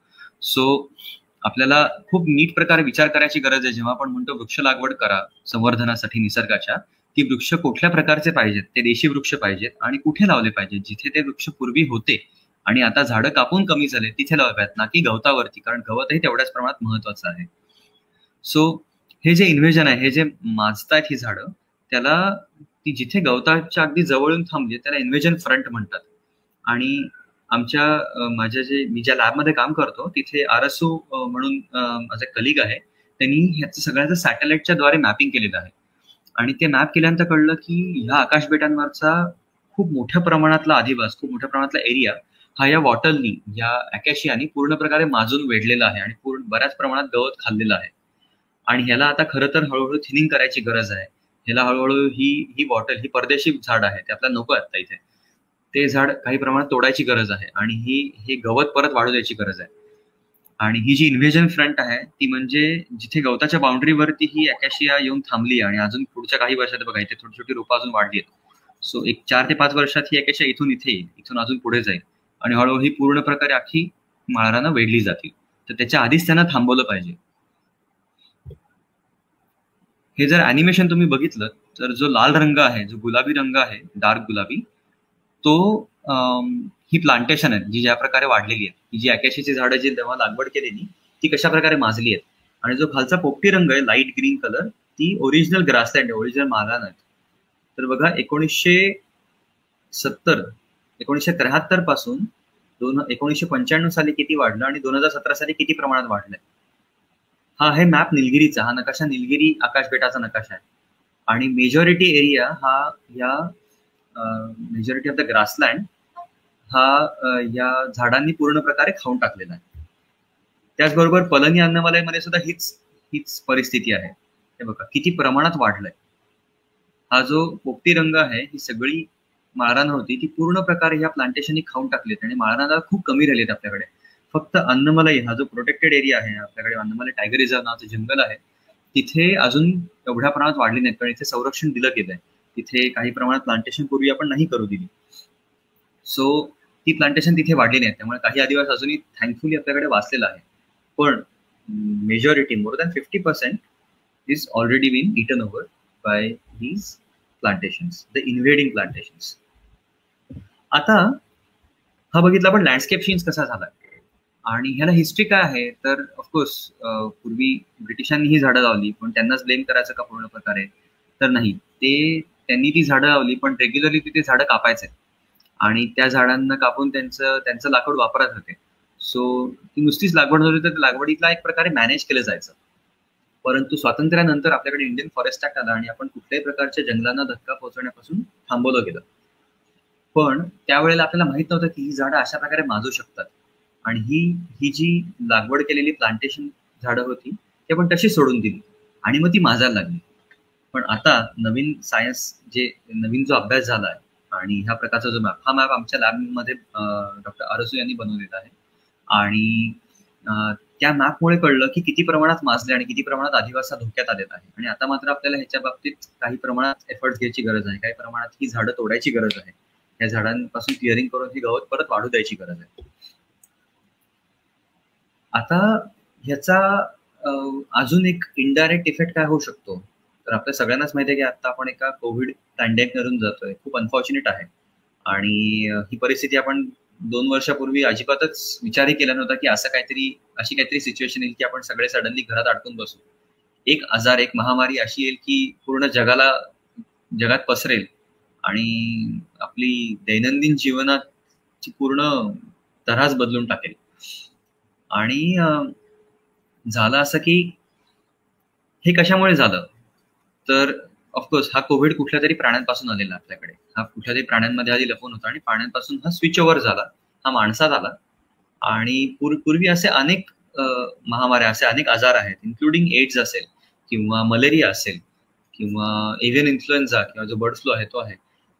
सो आपल्याला खूप नीट प्रकारे विचार करायची गरज आहे, जेव्हा आपण म्हणतो वृक्ष लागवड करा संवर्धनासाठी निसर्गाच्या, ती वृक्ष कुठल्या प्रकारचे पाहिजेत, ते देशी वृक्ष पाहिजेत, आणि कुठे लावले पाहिजेत, जिथे ते वृक्ष पूर्वी होते आणि आता झाडं कापून कमी झाले तिथे लावले पाहिजेत, ना की गवतावरती, कारण गवतही तेवढ्याच प्रमाणात महत्वाचं आहे. सो हे जे इन्व्हेजन आहे, हे जे माजतायत ही झाडं, त्याला ती जिथे गवताच्या अगदी जवळून थांबली त्याला इन्व्हेजन फ्रंट म्हणतात. आणि मी ज्या लॅबमध्ये काम करतो तिथे आरसू म्हणून माझा कलिग आहे, त्यांनी ह्याचं सगळ्याचं सॅटेलाइटच्या द्वारे मॅपिंग केलेलं आहे, आणि ते मॅप केल्यानंतर कळलं की ह्या आकाशबेटांवरचा खूप मोठ्या प्रमाणातला अधिवास, खूप मोठ्या प्रमाणातला एरिया हा या वॉटलनी, या अकॅशियानी पूर्ण प्रकारे माजून वेढलेला आहे आणि बऱ्याच प्रमाणात गवत खाल्लेलं आहे. आणि ह्याला आता खरं तर हळूहळू थिनिंग करायची गरज आहे. ह्याला हळूहळू ही वॉटल, ही परदेशी झाड आहे, ते आपल्याला नको आता इथे, ते झाड काही प्रमाणात तोडायची गरज आहे, आणि हे गवत परत वाढू द्यायची गरज आहे. आणि ही जी इन्व्हेजन फ्रंट आहे ती म्हणजे जिथे गवताच्या बाउंड्रीवरती ही अकॅशिया येऊन थांबली, आणि अजून पुढच्या काही वर्षात बघा इथे छोटी छोटी रोपं अजून वाढली आहेत. सो एक 4 ते 5 वर्षात ही अकॅशिया इथून इथे येईल, इथून अजून पुढे जाईल, आणि हळूहळू ही पूर्ण प्रकारे अख्खी माळरानं वेढली जातील. तर त्याच्या आधीच त्यांना थांबवलं पाहिजे. हे जर अॅनिमेशन तुम्ही बघितलं तर जो लाल रंग आहे, जो गुलाबी रंग आहे, डार्क गुलाबी, तो ही प्लांटेशन आहेत जी ज्या प्रकारे वाढलेली आहेत, ही जी अकॅशियाची झाडं जी तेव्हा लागवड केलेली ती कशा प्रकारे माजली आहेत. आणि जो खालचा पोपटी रंग आहे लाईट ग्रीन कलर, ती ओरिजिनल ग्रासलँड आहे, ओरिजिनल मालहान आहेत. तर बघा 1970 1973 पासून 1995 साली किती वाढलं आणि 2017 साली किती प्रमाणात वाढलंय. हा आहे मॅप निलगिरीचा. हा नकाशा निलगिरी आकाशबेटाचा नकाशा आहे. आणि मेजॉरिटी एरिया हा या मेजॉरिटी ऑफ द ग्रासलँड हा या झाडांनी पूर्ण प्रकारे खाऊन टाकलेला आहे. त्याचबरोबर पलनी अन्नमालयमध्ये सुद्धा हीच परिस्थिती आहे. हे बघा किती प्रमाणात वाढलंय. हा जो पोपटी रंग आहे ही सगळी माळरान होती, ती पूर्ण प्रकारे ह्या प्लांटेशननी खाऊन टाकलीत आणि माळरानाला खूप कमी राहिलेत आपल्याकडे. फक्त अन्नमलई हा जो प्रोटेक्टेड एरिया आहे, आपल्याकडे अन्नमलई टायगर रिझर्व नावाचं जंगल आहे, तिथे अजून एवढ्या प्रमाणात वाढली नाहीत, कारण इथे संरक्षण दिलं गेलंय. तिथे काही प्रमाणात प्लांटेशन पूर्वी आपण नाही करू दिली. सो ती प्लांटेशन तिथे वाढली नाही, त्यामुळे काही आदिवासी अजूनही थँकफुली आपल्याकडे वाचलेला आहे. पण majority more than 50% is already been eaten over by these plantations, the invading plantations. आता हा बघितला आपण लँडस्केप चेंज कसा झाला आणि ह्याला हिस्ट्री काय आहे. तर ऑफकोर्स पूर्वी ब्रिटिशांनी ही झाडं लावली, पण त्यांनाच ब्लेम करायचं का पूर्ण प्रकारे, तर नाही. त्यांनी ती झाडं लावली, पण रेग्युलरली तिथे झाडं कापायचे आणि त्या झाडांना कापून त्यांचं लाकूड वापरत होते. सो ती नुसतीच लागवड नव्हती, तर लागवडीतला एक प्रकारे मॅनेज केलं जायचं. परंतु स्वातंत्र्यानंतर आपल्याकडे इंडियन फॉरेस्ट ऍक्ट आला आणि आपण कुठल्याही प्रकारच्या जंगलांना धक्का पोहोचवण्यापासून थांबवलं गेलं. पण त्यावेळेला आपल्याला माहित नव्हतं की ही झाडं अशा प्रकारे माजू शकतात. आणि ही जी लागवड केलेली प्लांटेशन झाडं होती ती आपण तशी सोडून दिली आणि मग ती माजायला लागली. पण आता नवीन सायन्स नवीन जो अभ्यास झाला आहे आणि ह्या प्रकारचा जो मॅप, हा मॅप आमच्या लॅबमध्ये डॉक्टर आरसू यांनी बनवलेला आहे. आणि त्या मॅपमुळे कळलं की किती प्रमाणात माजले आणि किती प्रमाणात आदिवासी धोक्यात आलेला आहे. आणि आता मात्र आपल्याला ह्याच्या बाबतीत काही प्रमाणात एफर्ट्स घ्यायची गरज आहे, काही प्रमाणात ही झाडं तोडायची गरज आहे, या झाडांपासून क्लिअरिंग करून ही गवत परत वाढू द्यायची गरज आहे. आता ह्याचा अजून एक इनडायरेक्ट इफेक्ट काय होऊ शकतो, तर आपल्या सगळ्यांनाच माहिती आहे की आता आपण एका कोविड पॅन्डेमिक करून जातोय. खूप अनफॉर्च्युनेट आहे आणि ही परिस्थिती आपण 2 वर्षापूर्वी अजिबातच विचारही केला नव्हता की अशी काहीतरी सिच्युएशन येईल की आपण सगळे सडनली घरात अडकून बसू. एक आजार, एक महामारी अशी येईल की पूर्ण जगात पसरेल आणि आपली दैनंदिन जीवनाची पूर्ण तऱ्हाच बदलून टाकेल. आणि झालं असं की हे कशामुळे झालं, तर ऑफकोर्स हा कोविड कुठल्या तरी प्राण्यांपासून आलेला आपल्याकडे. हा कुठल्या तरी प्राण्यांमध्ये आधी लपून होता आणि प्राण्यांपासून हा स्विच ओव्हर झाला, हा माणसात आला. आणि पूर्वी असे अनेक महामाऱ्या, असे अनेक आजार आहेत, इन्क्लुडिंग एड्स असेल किंवा मलेरिया असेल किंवा एव्हियन इन्फ्लुएन्झा किंवा जो बर्ड फ्लू आहे तो आहे.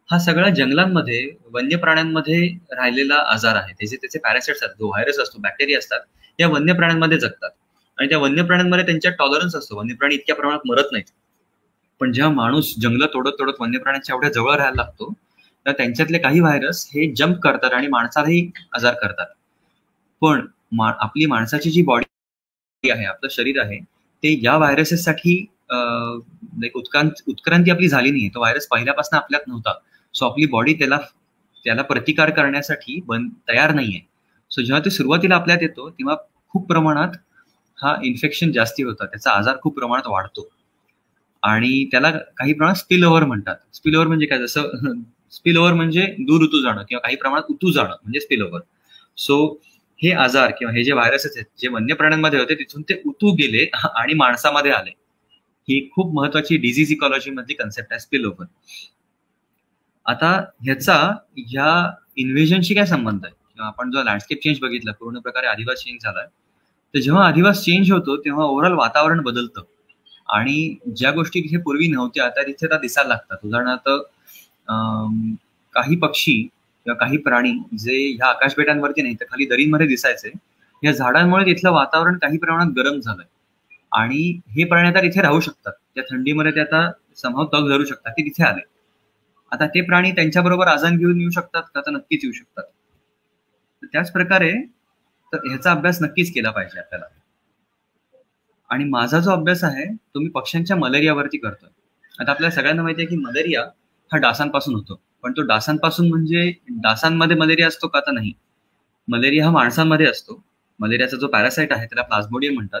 हा सगळा जंगलांमध्ये, वन्य प्राण्यांमध्ये राहिलेला आजार आहे. त्याचे पॅरासाइट्स असतात, जो व्हायरस असतो, बॅक्टेरिया असतात, या वन्य प्राण्यांमध्ये जगतात आणि त्या वन्य प्राण्यांमध्ये त्यांच्यात टॉलरन्स असतो. वन्य प्राणी इतक्या प्रमाणात मरत नाहीत. पण जेव्हा माणूस जंगल तोडत वन्य प्राण्यांच्या एवढ्या जवळ राहायला लागतो, तर त्यांच्यातले काही व्हायरस हे जम्प करतात आणि माणसालाही आजार करतात. पण आपली माणसाची जी बॉडी आहे, आपलं शरीर आहे, ते या व्हायरसेससाठी उत्क्रांती आपली झाली नाही. तो व्हायरस पहिल्यापासून आपल्यात नव्हता. सो आपली बॉडी त्याला प्रतिकार करण्यासाठी तयार नाहीये. सो जेव्हा ते सुरुवातीला आपल्यात येतो तेव्हा खूप प्रमाणात हा इन्फेक्शन जास्ती होतात, त्याचा आजार खूप प्रमाणात वाढतो आणि त्याला काही प्रमाणात स्पिल ओव्हर म्हणतात. स्पिल ओव्हर म्हणजे काय, जसं स्पिल ओव्हर म्हणजे दूर उतू जाणं किंवा काही प्रमाणात उतू जाणं म्हणजे स्पिल ओव्हर. सो हे आजार किंवा हे जे व्हायरसेस आहेत जे वन्य प्राण्यांमध्ये होते तिथून ते उतू गेले आणि माणसामध्ये आले. ही खूप महत्वाची डिझीज इकॉलॉजी मधली कन्सेप्ट आहे, स्पिल ओव्हर. आता ह्या इन्व्हेजनशी काय संबंध आहे, किंवा आपण जो लँडस्केप चेंज बघितला, पूर्ण प्रकारे आदिवास चेंज झालाय, तर जेव्हा आदिवास चेंज होतो तेव्हा ओव्हरऑल वातावरण बदलतं आणि ज्या गोष्टी तिथे पूर्वी नव्हत्या त्या तिथे त्या दिसायला लागतात. उदाहरणार्थ काही पक्षी किंवा काही प्राणी जे ह्या आकाशबेटांवरती नाही तर खाली दरींमध्ये दिसायचे, या झाडांमुळे तिथलं वातावरण काही प्रमाणात गरम झालंय आणि हे प्राणी आता तिथे राहू शकतात. त्या थंडीमध्ये ते आता समहाव तग धरू शकतात, ते तिथे आले. आता ते प्राणी त्यांच्याबरोबर आजान घेऊन येऊ शकतात का, तर नक्कीच येऊ शकतात. त्याच प्रकारे तर ह्याचा अभ्यास नक्कीच केला पाहिजे आपल्याला. आणि माझा जो अभ्यास आहे तो मी पक्ष्यांच्या मलेरियावरती करतोय. आता आपल्याला सगळ्यांना माहिती आहे की मलेरिया हा डासांपासून होतो. पण तो डासांपासून म्हणजे डासांमध्ये मलेरिया असतो का? तर नाही. मलेरिया हा माणसांमध्ये असतो. मलेरियाचा जो पॅरासाइट आहे त्याला प्लाझ्मोडियम म्हणतात.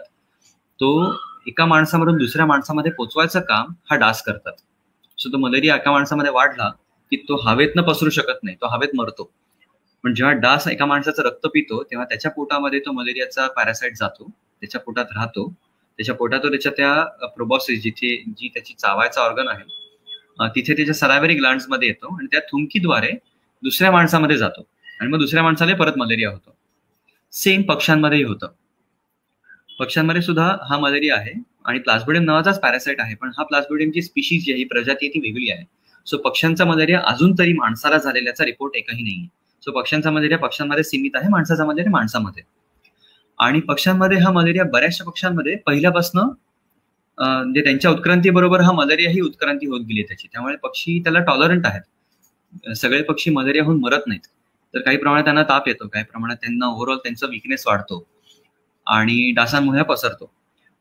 तो एका माणसामधून दुसऱ्या माणसामध्ये पोचवायचं काम हा डास करतात. सो तो मलेरिया एका माणसामध्ये वाढला की तो हवेतनं पसरू शकत नाही, तो हवेत मरतो. पण जेव्हा डास एका माणसाचं रक्त पितो तेव्हा त्याच्या पोटामध्ये तो मलेरियाचा पॅरासाइट जातो, त्याच्या पोटात राहतो, त्याच्या पोटात त्याच्या त्या प्रोबॉसिस जी त्याची चावायचा ऑर्गन आहे तिथे त्याच्या सलायव्हरी ग्लँड्स मध्ये येतो आणि त्या थुंकीद्वारे दुसऱ्या माणसामध्ये जातो आणि मग दुसऱ्या माणसाला परत मलेरिया होतो. सेम पक्ष्यांमध्येही होतं. पक्ष्यांमध्ये सुद्धा हा मलेरिया आहे आणि प्लाझ्मोडियम नावाचाच पॅरासाइट आहे, पण हा प्लाझ्मोडियमची स्पीशीज जी आहे, ही प्रजाती ती वेगळी आहे. सो पक्ष्यांचा मलेरिया अजून तरी माणसाला झालेल्याचा रिपोर्ट एकही नाहीये. सो पक्ष्यांचा मलेरिया पक्ष्यांमध्ये सीमित आहे, माणसाचा मलेरिया माणसामध्ये. आणि पक्ष्यांमध्ये हा मलेरिया बऱ्याचशा पक्ष्यांमध्ये पहिल्यापासून म्हणजे त्यांच्या उत्क्रांतीबरोबर हा मलेरिया ही उत्क्रांती होत गेली त्याची. त्यामुळे पक्षी त्याला टॉलरंट आहेत. सगळे पक्षी मलेरिया होऊन मरत नाहीत. तर काही प्रमाणात त्यांना ताप येतो, काही प्रमाणात त्यांना ओव्हरऑल त्यांचा विकनेस वाढतो आणि डासांमुळे पसरतो.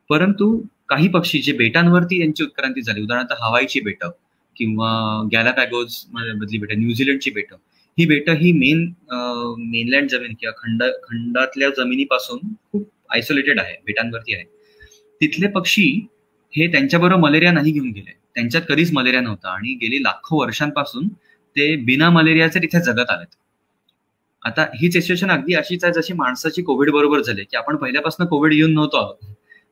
परंतु काही पक्षी जे बेटांवरती यांची उत्क्रांती झाली, उदाहरणार्थ हवाईची बेटं किंवा गॅलापॅगोज मधली बेटं, न्यूझीलंडची बेटं, ही बेटं ही मेनलँड जमीन किंवा खंडातल्या जमिनीपासून खूप आयसोलेटेड आहे, बेटांवरती आहे. तिथले पक्षी हे त्यांच्याबरोबर मलेरिया नाही घेऊन गेले, त्यांच्यात कधीच मलेरिया नव्हता आणि गेली लाखो वर्षांपासून ते बिना मलेरियाचे तिथे जगत आलेत. आता ही सिच्युएशन अगदी अशीच आहे जशी माणसाची कोविड बरोबर झाली, की आपण पहिल्यापासून कोविड येऊन नव्हतो आहोत.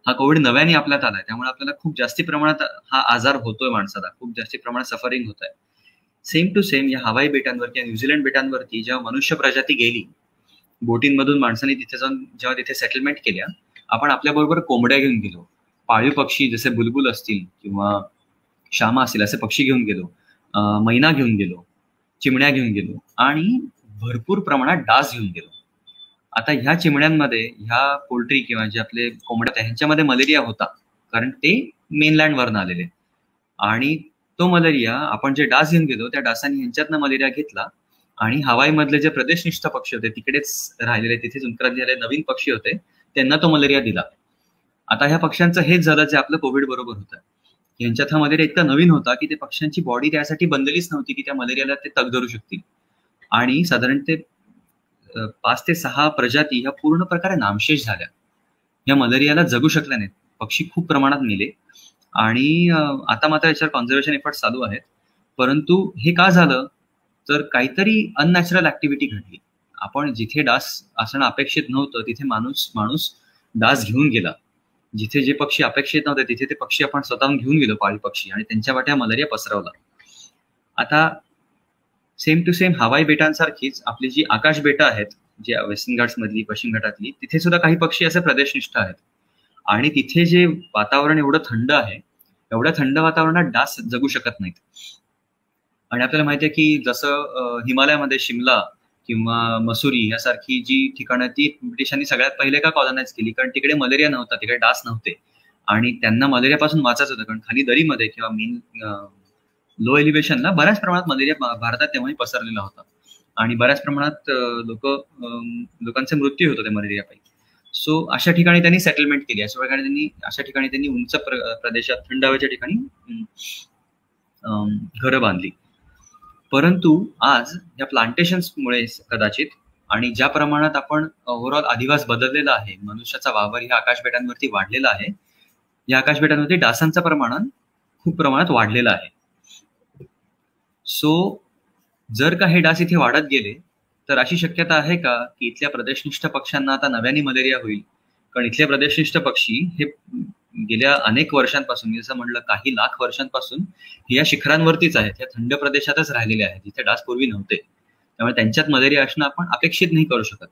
हा कोविड नव्याने आपल्यात आलाय, त्यामुळे आपल्याला खूप जास्ती प्रमाणात हा आजार होतोय, माणसाला खूप जास्ती प्रमाणात सफरिंग होत आहे. सेम टू सेम या हवाई बेटांवर किंवा न्यूझीलंड बेटांवरती जेव्हा मनुष्य प्रजाती गेली, बोटींमधून माणसांनी तिथे जाऊन जेव्हा तिथे सेटलमेंट केल्या, आपण आपल्याबरोबर कोंबड्या घेऊन गेलो, पाळीव पक्षी जसे बुलबुल असतील किंवा शामा असतील असे पक्षी घेऊन गेलो, मैना घेऊन गेलो, चिमण्या घेऊन गेलो आणि भरपूर प्रमाणात डास घेऊन गेलो. आता ह्या चिमण्यांमध्ये, ह्या पोल्ट्री किंवा जे आपले कोंबड्या ह्यांच्यामध्ये मलेरिया होता, कारण ते मेनलँडवरनं आलेले. आणि तो मलेरिया आपण जे डास घेऊन गेलो त्या डासांनी ह्यांच्यातनं मलेरिया घेतला आणि हवाईमधले जे प्रदेशनिष्ठ पक्षी होते, तिकडेच राहिलेले, तिथेच उत्क्रांती झालेले नवीन पक्षी होते, त्यांना तो मलेरिया दिला. आता ह्या पक्ष्यांचं हेच झालं जे आपलं कोविड बरोबर होतं. यांच्यात हा मलेरिया इतका नवीन होता की ते पक्ष्यांची बॉडी त्यासाठी बनलेलीच नव्हती की त्या मलेरियाला ते तग धरू शकतील. आणि साधारण ते 5 ते 6 प्रजाती ह्या पूर्ण प्रकारे नामशेष झाल्या. या मलेरियाला जगू शकल्या नाहीत. पक्षी खूप प्रमाणात मेले आणि आता मात्र याच्यावर कॉन्झर्वेशन एफर्ट्स चालू आहेत. परंतु हे का झालं? तर काहीतरी अननॅचरल ऍक्टिव्हिटी घडली. आपण जिथे डास असणं अपेक्षित नव्हतं तिथे माणूस डास घेऊन गेला. जिथे जे पक्षी अपेक्षित नव्हते तिथे ते पक्षी आपण स्वतःहून घेऊन गेलो, पाळीव पक्षी, आणि त्यांच्या वाट्या मलेरिया पसरवला. आता सेम टू सेम हवाई बेटांसारखीच आपली जी आकाश बेटं आहेत, जी वेस्टर्न घाट्स मधली, पश्चिम घाटातली, तिथे सुद्धा काही पक्षी असे प्रदेशनिष्ठ आहेत आणि तिथे जे वातावरण एवढं थंड आहे, एवढ्या थंड वातावरणात डास जगू शकत नाहीत. आणि आपल्याला माहिती आहे की जसं हिमालयामध्ये शिमला किंवा मसुरी यासारखी जी ठिकाणं ती ब्रिटिशांनी सगळ्यात पहिले का कॉलनाइज केली? कारण तिकडे मलेरिया नव्हता, तिकडे डास नव्हते आणि त्यांना मलेरियापासून वाचायचं होतं. कारण खाली दरीमध्ये किंवा मेन लो एलिव्हेशनला बऱ्याच प्रमाणात मलेरिया भारतात तेव्हाही पसरलेला होता आणि बऱ्याच प्रमाणात लोकांचे मृत्यू होत होते मलेरियापायी. सो अशा ठिकाणी त्यांनी सेटलमेंट केली. अशा ठिकाणी त्यांनी उंच प्रदेशात, थंड हवेच्या ठिकाणी घरं बांधली. परंतु आज या प्लांटेशन्समुळे कदाचित आणि ज्या प्रमाणात आपण ओव्हरऑल अधिवास बदललेला आहे, मनुष्याचा वावर ह्या आकाशबेटांवरती वाढलेला आहे, या आकाशबेटांवरती डासांचं प्रमाण खूप प्रमाणात वाढलेलं आहे. सो जर का हे डास इथे वाढत गेले तर अशी शक्यता आहे का की इथल्या प्रदेशनिष्ठ पक्ष्यांना आता नव्याने मलेरिया होईल? कारण इथले प्रदेशनिष्ठ पक्षी हे गेल्या अनेक वर्षांपासून, जसं म्हणलं काही लाख वर्षांपासून या शिखरांवरतीच आहेत, या थंड प्रदेशातच राहिलेले आहेत जिथे डास पूर्वी नव्हते. त्यामुळे त्यांच्यात मलेरिया असणं आपण अपेक्षित नाही करू शकत.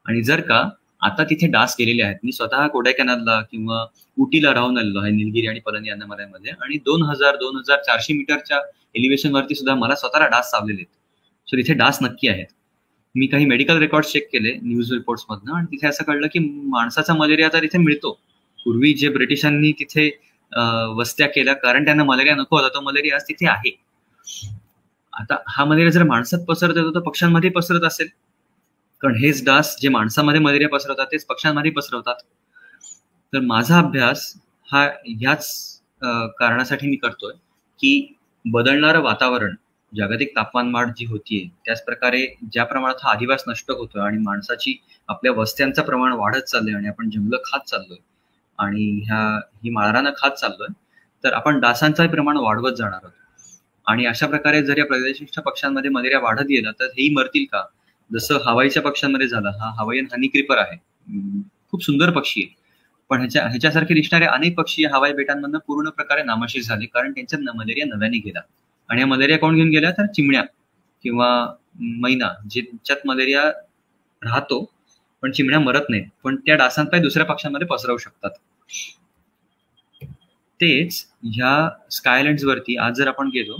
आणि जर का आता तिथे डास गेलेले आहेत, मी स्वतः कोडायकॅनालला किंवा उटीला राहून आलेलो आहे, निलगिरी आणि पलनी अन्नमलयामध्ये, आणि 2400 मीटरच्या एलिव्हेशन वरती सुद्धा मला स्वतःला डास सावलेले आहेत. सो तिथे डास नक्की आहेत. मी काही मेडिकल रेकॉर्ड चेक केले न्यूज रिपोर्ट्स मधनं आणि तिथे असं कळलं की माणसाचा मलेरिया तर इथे मिळतो. पूर्वी जे ब्रिटिशांनी तिथे वस्त्या केल्या कारण त्यांना मलेरिया नको होता, तो मलेरिया आज तिथे आहे. आता हा मलेरिया जर माणसात पसरत येतो तर पक्ष्यांमध्ये पसरत असेल, कारण हेच डास जे माणसामध्ये मलेरिया पसरवतात तेच पक्ष्यांमध्ये पसरवतात. तर माझा अभ्यास हा ह्याच कारणासाठी मी करतोय की बदलणारं वातावरण जागतिक तापमानवाढ जी होतीये त्याच प्रकारे ज्या प्रमाणात हा अधिवास नष्ट होतोय आणि माणसाची आपल्या वस्त्यांचं प्रमाण वाढत चाललंय आणि आपण जंगलं खात चाललोय आणि ही माळरानं खात चाललोय, तर आपण डासांचंही प्रमाण वाढवत जाणार आहोत. आणि अशा प्रकारे जर या प्रदेशिष्ठ पक्ष्यांमध्ये मलेरिया वाढत गेला तर हेही मरतील का? जसं हवाईच्या पक्ष्यांमध्ये झालं. हा हवाईयन हनी क्रीपर आहे, खूप सुंदर पक्षी आहे, पण ह्याच्यासारखे दिसणारे अनेक पक्षी हवाई बेटांमधनं पूर्ण प्रकारे नामशेष झाले, कारण त्यांच्यात मलेरिया नव्याने गेला. आणि हा मलेरिया कोण घेऊन गेला? तर चिमण्या किंवा मैना, ज्याच्यात मलेरिया राहतो पण चिमण्या मरत नाहीत, पण त्या डासांपाय दुसऱ्या पक्ष्यांमध्ये पसरवू शकतात. तेच ह्या स्कायलँड्स वरती आज जर आपण गेलो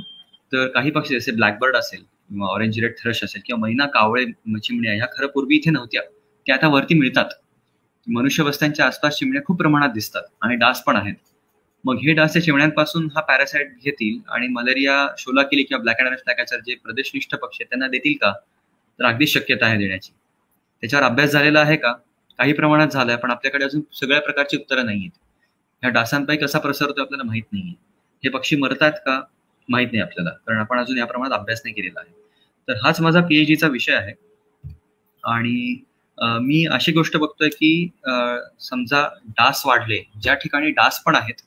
तर काही पक्षी जसे ब्लॅकबर्ड असेल किंवा ऑरेंज रेड थ्रश असेल किंवा मैना, कावळे, चिमण्या ह्या खरं पूर्वी इथे नव्हत्या, त्या आता वरती मिळतात. मनुष्य वस्त्यांच्या आसपास चिमण्या खूप प्रमाणात दिसतात आणि डास पण आहेत. मग हे डास या चिमण्यांपासून हा पॅरासाइट घेतील आणि मलेरिया, शोलाकिली किंवा ब्लॅक अँड फ्लॅकॅचर जे प्रदेशनिष्ठ पक्षी आहेत त्यांना देतील का? तर अगदीच शक्यता आहे देण्याची. त्याच्यावर अभ्यास झालेला आहे का? काही प्रमाणात झालाय, पण आपल्याकडे अजून सगळ्या प्रकारची उत्तरं नाहीयेत. ह्या डासांपैकी कसा प्रसरतो आपल्याला माहित नाहीये. हे पक्षी मरतात का? माहित नाही आपल्याला, कारण आपण अजून या प्रमाणात अभ्यास नाही केलेला आहे. तर हाच माझा पीएचडीचा विषय आहे. आणि मी अशी गोष्ट बघतोय की समजा डास वाढले, ज्या ठिकाणी डास पण आहेत,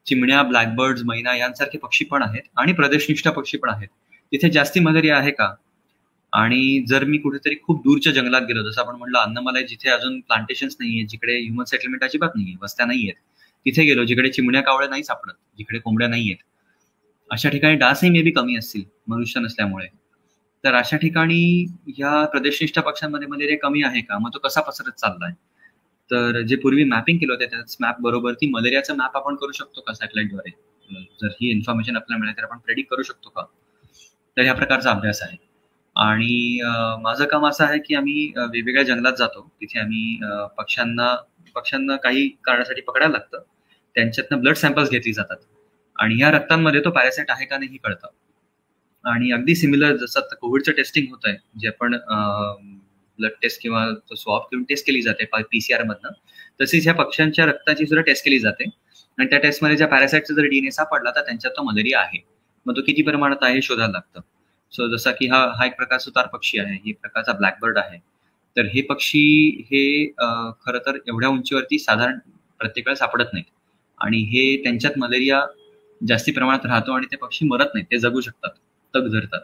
चिमण्या, ब्लॅकबर्ड्स, मैना यांसारखे पक्षी पण आहेत आणि प्रदेशनिष्ठ पक्षी पण आहेत, तिथे जास्ती मलेरिया आहे का? आणि जर मी कुठेतरी खूप दूरच्या जंगलात गेलो, जसं आपण म्हणलं अन्नमलाई, जिथे अजून प्लांटेशन्स नाहीये, जिकडे ह्युमन सेटलमेंट अजिबात नाहीये, वस्त्या नाहीयेत, तिथे गेलो जिकडे चिमण्या, कावळे नाही सापडत, जिकडे कोंबड्या नाहीयेत, अशा ठिकाणी डासही मे बी कमी असतील मनुष्य नसल्यामुळे. तर अशा ठिकाणी ह्या प्रदेशनिष्ठ पक्ष्यांमध्ये मलेरिया कमी आहे का? मग तो कसा पसरत चाललाय? तर जे पूर्वी मॅपिंग केलं होतं त्याच मॅप बरोबर ती मलेरियाचं मॅप आपण करू शकतो का सॅटेलाइटद्वारे? जर ही इन्फॉर्मेशन आपल्याला मिळाली तर आपण प्रेडिक्ट करू शकतो का? तर ह्या प्रकारचा अभ्यास आहे. आणि माझं काम असं आहे की आम्ही वेगवेगळ्या जंगलात जातो, तिथे आम्ही पक्ष्यांना काही कारणासाठी पकडायला लागतं, त्यांच्यातनं ब्लड सॅम्पल्स घेतली जातात आणि ह्या रक्तांमध्ये तो पॅरासाइट आहे का नाही हे कळतं. आणि अगदी सिमिलर जसं आता कोविडचं टेस्टिंग होत आहे, जे आपण ब्लड टेस्ट किंवा स्वॅब घेऊन टेस्ट केली जाते PCR मधनं, तशीच ह्या पक्ष्यांच्या रक्ताची सुद्धा टेस्ट केली जाते आणि त्या टेस्टमध्ये ज्या पॅरासाइटचा जर DNA सापडला तर त्यांच्यात तो मलेरिया आहे. मग तो किती प्रमाणात आहे हे शोधायला लागतं. सो जसा की हा एक प्रकारचा सुतार पक्षी आहे, ही प्रकारचा ब्लॅकबर्ड आहे. तर हे पक्षी हे खरं तर एवढ्या उंचीवरती साधारण प्रत्येक वेळा सापडत नाहीत आणि हे त्यांच्यात मलेरिया जास्ती प्रमाणात राहतो आणि ते पक्षी मरत नाहीत, ते जगू शकतात, तग धरतात.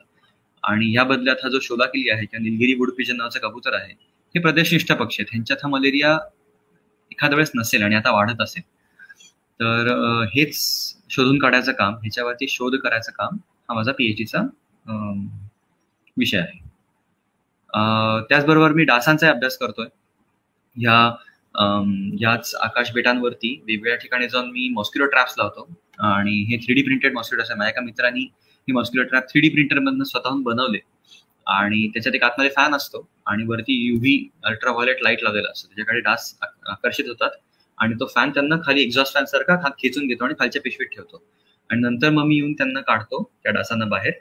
आणि या बदल्यात हा जो शोलाकिली आहे किंवा निलगिरी वुड पिजन नावाचं कबूतर आहे, हे प्रदेशनिष्ठ पक्षी आहेत, ह्यांच्यात हा मलेरिया एखाद्या वेळेस नसेल आणि आता वाढत असेल. तर हेच शोधून काढायचं काम, ह्याच्यावरती शोध करायचं काम हा माझा पीएचडीचा विषय आहे. त्याचबरोबर मी डासांचा अभ्यास करतोय. याच आकाश बेटांवरती वेगवेगळ्या ठिकाणी जाऊन मी मॉस्किटो ट्रॅप्स लावतो आणि हे 3D प्रिंटेड मॉस्किटो आहे. माझ्या एका मित्रांनी हे मॉस्किटो ट्रॅप 3D प्रिंटर मधनं स्वतःहून बनवले आणि त्याच्यात एक आतमध्ये फॅन असतो आणि वरती UV अल्ट्राव्हायोलेट लाईट लावलेला असतो, त्याच्याकडे डास आकर्षित होतात आणि तो फॅन त्यांना खाली एक्झॉस्ट फॅन सारखा हात खेचून घेतो आणि खालच्या पिशवीत ठेवतो आणि नंतर मग मी येऊन त्यांना काढतो त्या डासांना बाहेर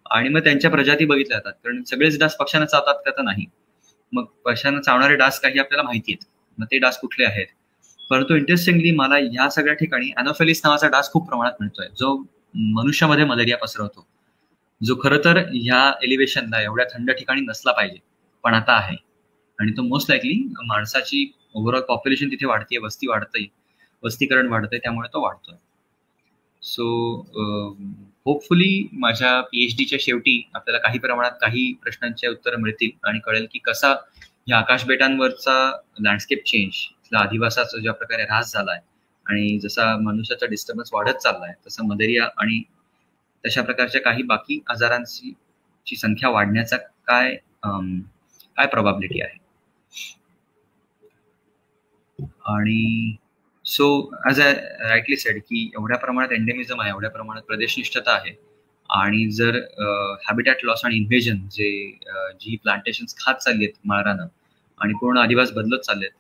आणि मग त्यांच्या प्रजाती बघितल्या जातात, कारण सगळेच डास पक्ष्यांना चावतात का? तर नाही. मग पक्ष्यांना चावणारे डास काही आपल्याला माहिती आहेत, मग ते डास कुठले आहेत. परंतु इंटरेस्टिंगली मला ह्या सगळ्या ठिकाणी अॅनोफेलिस नावाचा डास खूप प्रमाणात मिळतोय, जो मनुष्यामध्ये मलेरिया पसरवतो, जो खरं तर ह्या एलिव्हेशनला एवढ्या थंड ठिकाणी नसला पाहिजे पण आता आहे. आणि तो मोस्ट लाईकली माणसाची ओव्हरऑल पॉप्युलेशन तिथे वाढतीये, वस्तीकरण वाढतंय, त्यामुळे तो वाढतोय. सो होपफुली माझ्या पीएचडीच्या शेवटी आपल्याला काही प्रमाणात काही प्रश्नांचे उत्तर मिळतील आणि कळेल की कसा या आकाश बेटांवरचा लँडस्केप चेंज, अधिवासाचा ज्या प्रकारे ऱ्हास झालाय आणि जसा मनुष्याचा डिस्टर्बन्स वाढत चाललाय, तसं मलेरिया आणि तशा प्रकारच्या काही बाकी आजारांची संख्या वाढण्याचा काय प्रोबॅबिलिटी आहे. आणि so as I rightly sed की एवढ्या प्रमाणात एंडेमिझम आहे, एवढ्या प्रमाणात प्रदेशनिष्ठता आहे आणि जर हॅबिटॅट लॉस आणि इन्व्हेजन जी प्लांटेशन्स खात चालली आहेत माळरानं आणि पूर्ण अधिवास बदलत चाललेत,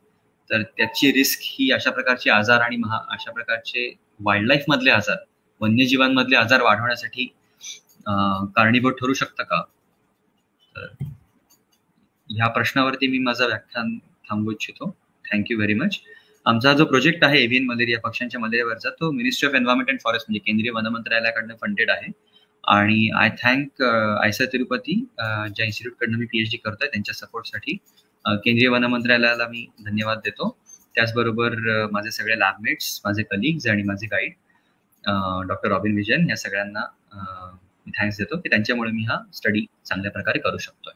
तर त्याची रिस्क ही अशा प्रकारचे आजार आणि अशा प्रकारचे वाईल्ड लाईफ मधले आजार, वन्यजीवांमधले आजार वाढवण्यासाठी कारणीभूत ठरू शकतं का? तर ह्या प्रश्नावरती मी माझं व्याख्यान थांबवू इच्छितो. Thank you very much. आमचा जो प्रोजेक्ट आहे एव्हियन मलेरिया, पक्ष्यांच्या मलेरियावरचा, तो ministry of environment and forest म्हणजे केंद्रीय वन मंत्रालयाकडनं फंडेड आहे आणि आय थँक आयसा तिरुपती, ज्या इन्स्टिट्यूटकडनं मी PhD करतोय त्यांच्या सपोर्टसाठी. केंद्रीय वन मंत्रालयाला मी धन्यवाद देतो. त्याचबरोबर माझे सगळे लॅबमेट्स, माझे कलिग्स आणि माझे गाईड डॉक्टर रॉबिन विजयन या सगळ्यांना मी थँक्स देतो की त्यांच्यामुळे मी हा स्टडी चांगल्या प्रकारे करू शकतोय.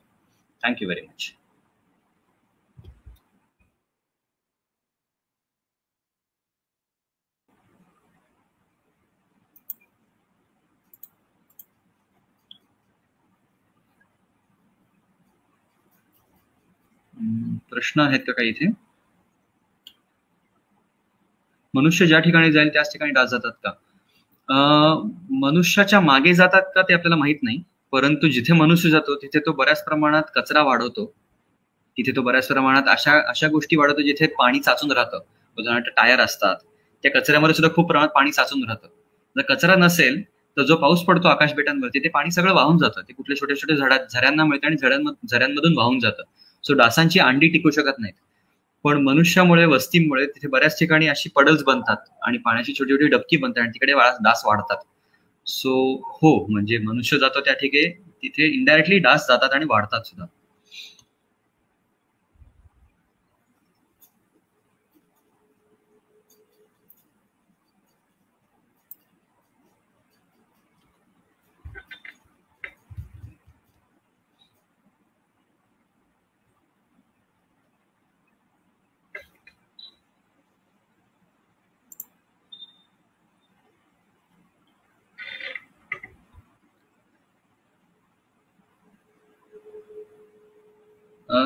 Thank you very much. प्रश्न आहेत का काही इथे? मनुष्य ज्या ठिकाणी जाईल त्याच ठिकाणी डास जातात का? मनुष्याच्या मागे जातात का ते आपल्याला माहित नाही, परंतु जिथे मनुष्य जातो तिथे तो बऱ्याच प्रमाणात कचरा वाढवतो. तिथे तो बऱ्याच प्रमाणात अशा गोष्टी वाढवतो जिथे पाणी साचून राहतं. उदाहरणार्थ टायर असतात, त्या कचऱ्यामध्ये सुद्धा खूप प्रमाणात पाणी साचून राहतं. जर कचरा नसेल तर जो पाऊस पडतो आकाशबेटांवरती ते पाणी सगळं वाहून जातं. ते कुठल्या छोट्या छोट्या झऱ्यांना मिळतं आणि झऱ्यांमधून वाहून जातं. सो डासांची अंडी टिकू शकत नाहीत. पण मनुष्यामुळे, वस्तीमुळे तिथे बऱ्याच ठिकाणी अशी पडल्स बनतात आणि पाण्याची छोटी छोटी डबकी बनतात आणि तिकडे डास वाढतात. सो हो, म्हणजे मनुष्य जातो त्या ठिकाणी तिथे इनडायरेक्टली डास जातात आणि वाढतात सुद्धा.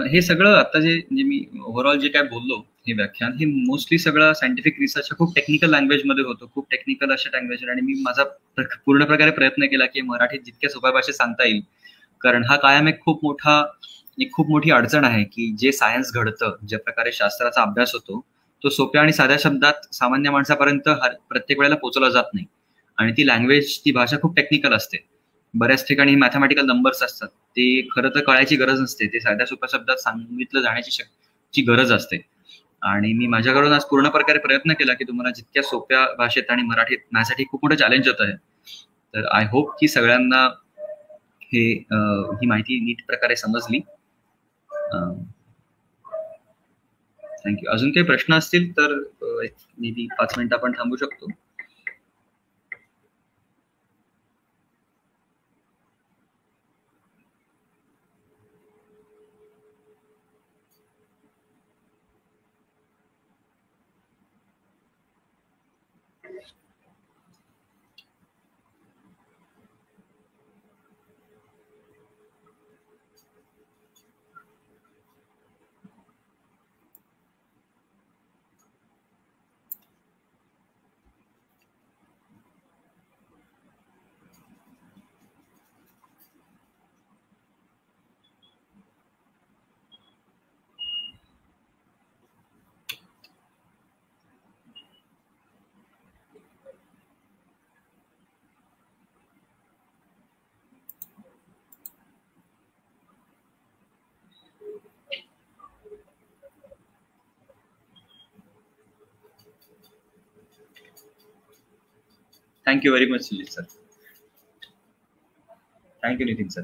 हे सगळं आता जे मी ओव्हरऑल जे काय बोललो हे व्याख्यान, हे मोस्टली सगळं सायंटिफिक रिसर्च खूप टेक्निकल लँग्वेजमध्ये होतं, खूप टेक्निकल अशा लँग्वेज, आणि मी माझा पूर्ण प्रकारे प्रयत्न केला की मराठीत जितक्या सोप्या भाषेत सांगता येईल. कारण हा कायम एक खूप मोठी अडचण आहे की जे सायन्स घडतं, ज्या प्रकारे शास्त्राचा अभ्यास होतो, तो सोप्या आणि साध्या शब्दात सामान्य माणसापर्यंत प्रत्येक वेळेला पोहोचवला जात नाही. आणि ती लँग्वेज, ती भाषा खूप टेक्निकल असते. बऱ्याच ठिकाणी मॅथमॅटिकल नंबर्स असतात, ते खरं तर कळायची गरज नसते, ते साध्या सोप्या शब्दात सांगितलं जाण्याची गरज असते. आणि मी माझ्याकडून आज पूर्ण प्रकारे प्रयत्न केला की तुम्हाला जितक्या सोप्या भाषेत आणि मराठीत, माझ्यासाठी खूप मोठं चॅलेंज होत आहे. तर आय होप की सगळ्यांना ही माहिती नीट प्रकारे समजली. थँक्यू. अजून काही प्रश्न असतील तर मे बी 5 मिनिटं आपण थांबू शकतो. Thank you very much Sujit sir. Thank you Nitin sir.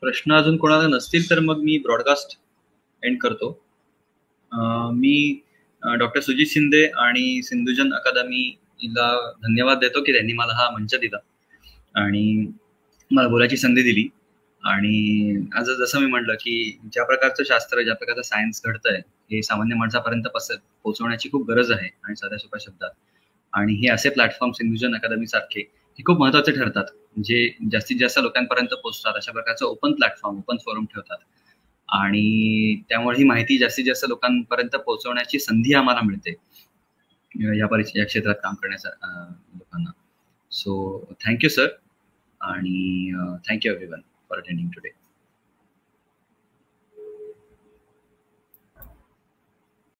प्रश्न अजून कोणाला नसतील तर मग मी ब्रॉडकास्ट एंड करतो. मी डॉक्टर सुजित शिंदे आणि सिंधुजन अकादमीला धन्यवाद देतो की त्यांनी मला हा मंच दिला आणि मला बोलायची संधी दिली. आणि आज जसं मी म्हटलं की ज्या प्रकारचं शास्त्र, ज्या प्रकारचं सायन्स घडतंय हे सामान्य माणसापर्यंत पोहोचवण्याची खूप गरज आहे आणि साध्या सोप्या शब्दात. आणि हे असे प्लॅटफॉर्म सिंधुजन अकादमी सारखे हे खूप महत्वाचे ठरतात, जे जास्तीत जास्त लोकांपर्यंत पोहोचतात. अशा प्रकारचं ओपन प्लॅटफॉर्म, ओपन फोरम ठेवतात आणि त्यामुळे ही माहिती जास्तीत जास्त लोकांपर्यंत पोहोचवण्याची संधी आम्हाला मिळते या क्षेत्रात काम करण्याचा लोकांना. सो थँक्यू सर, आणि thank you everyone for attending today.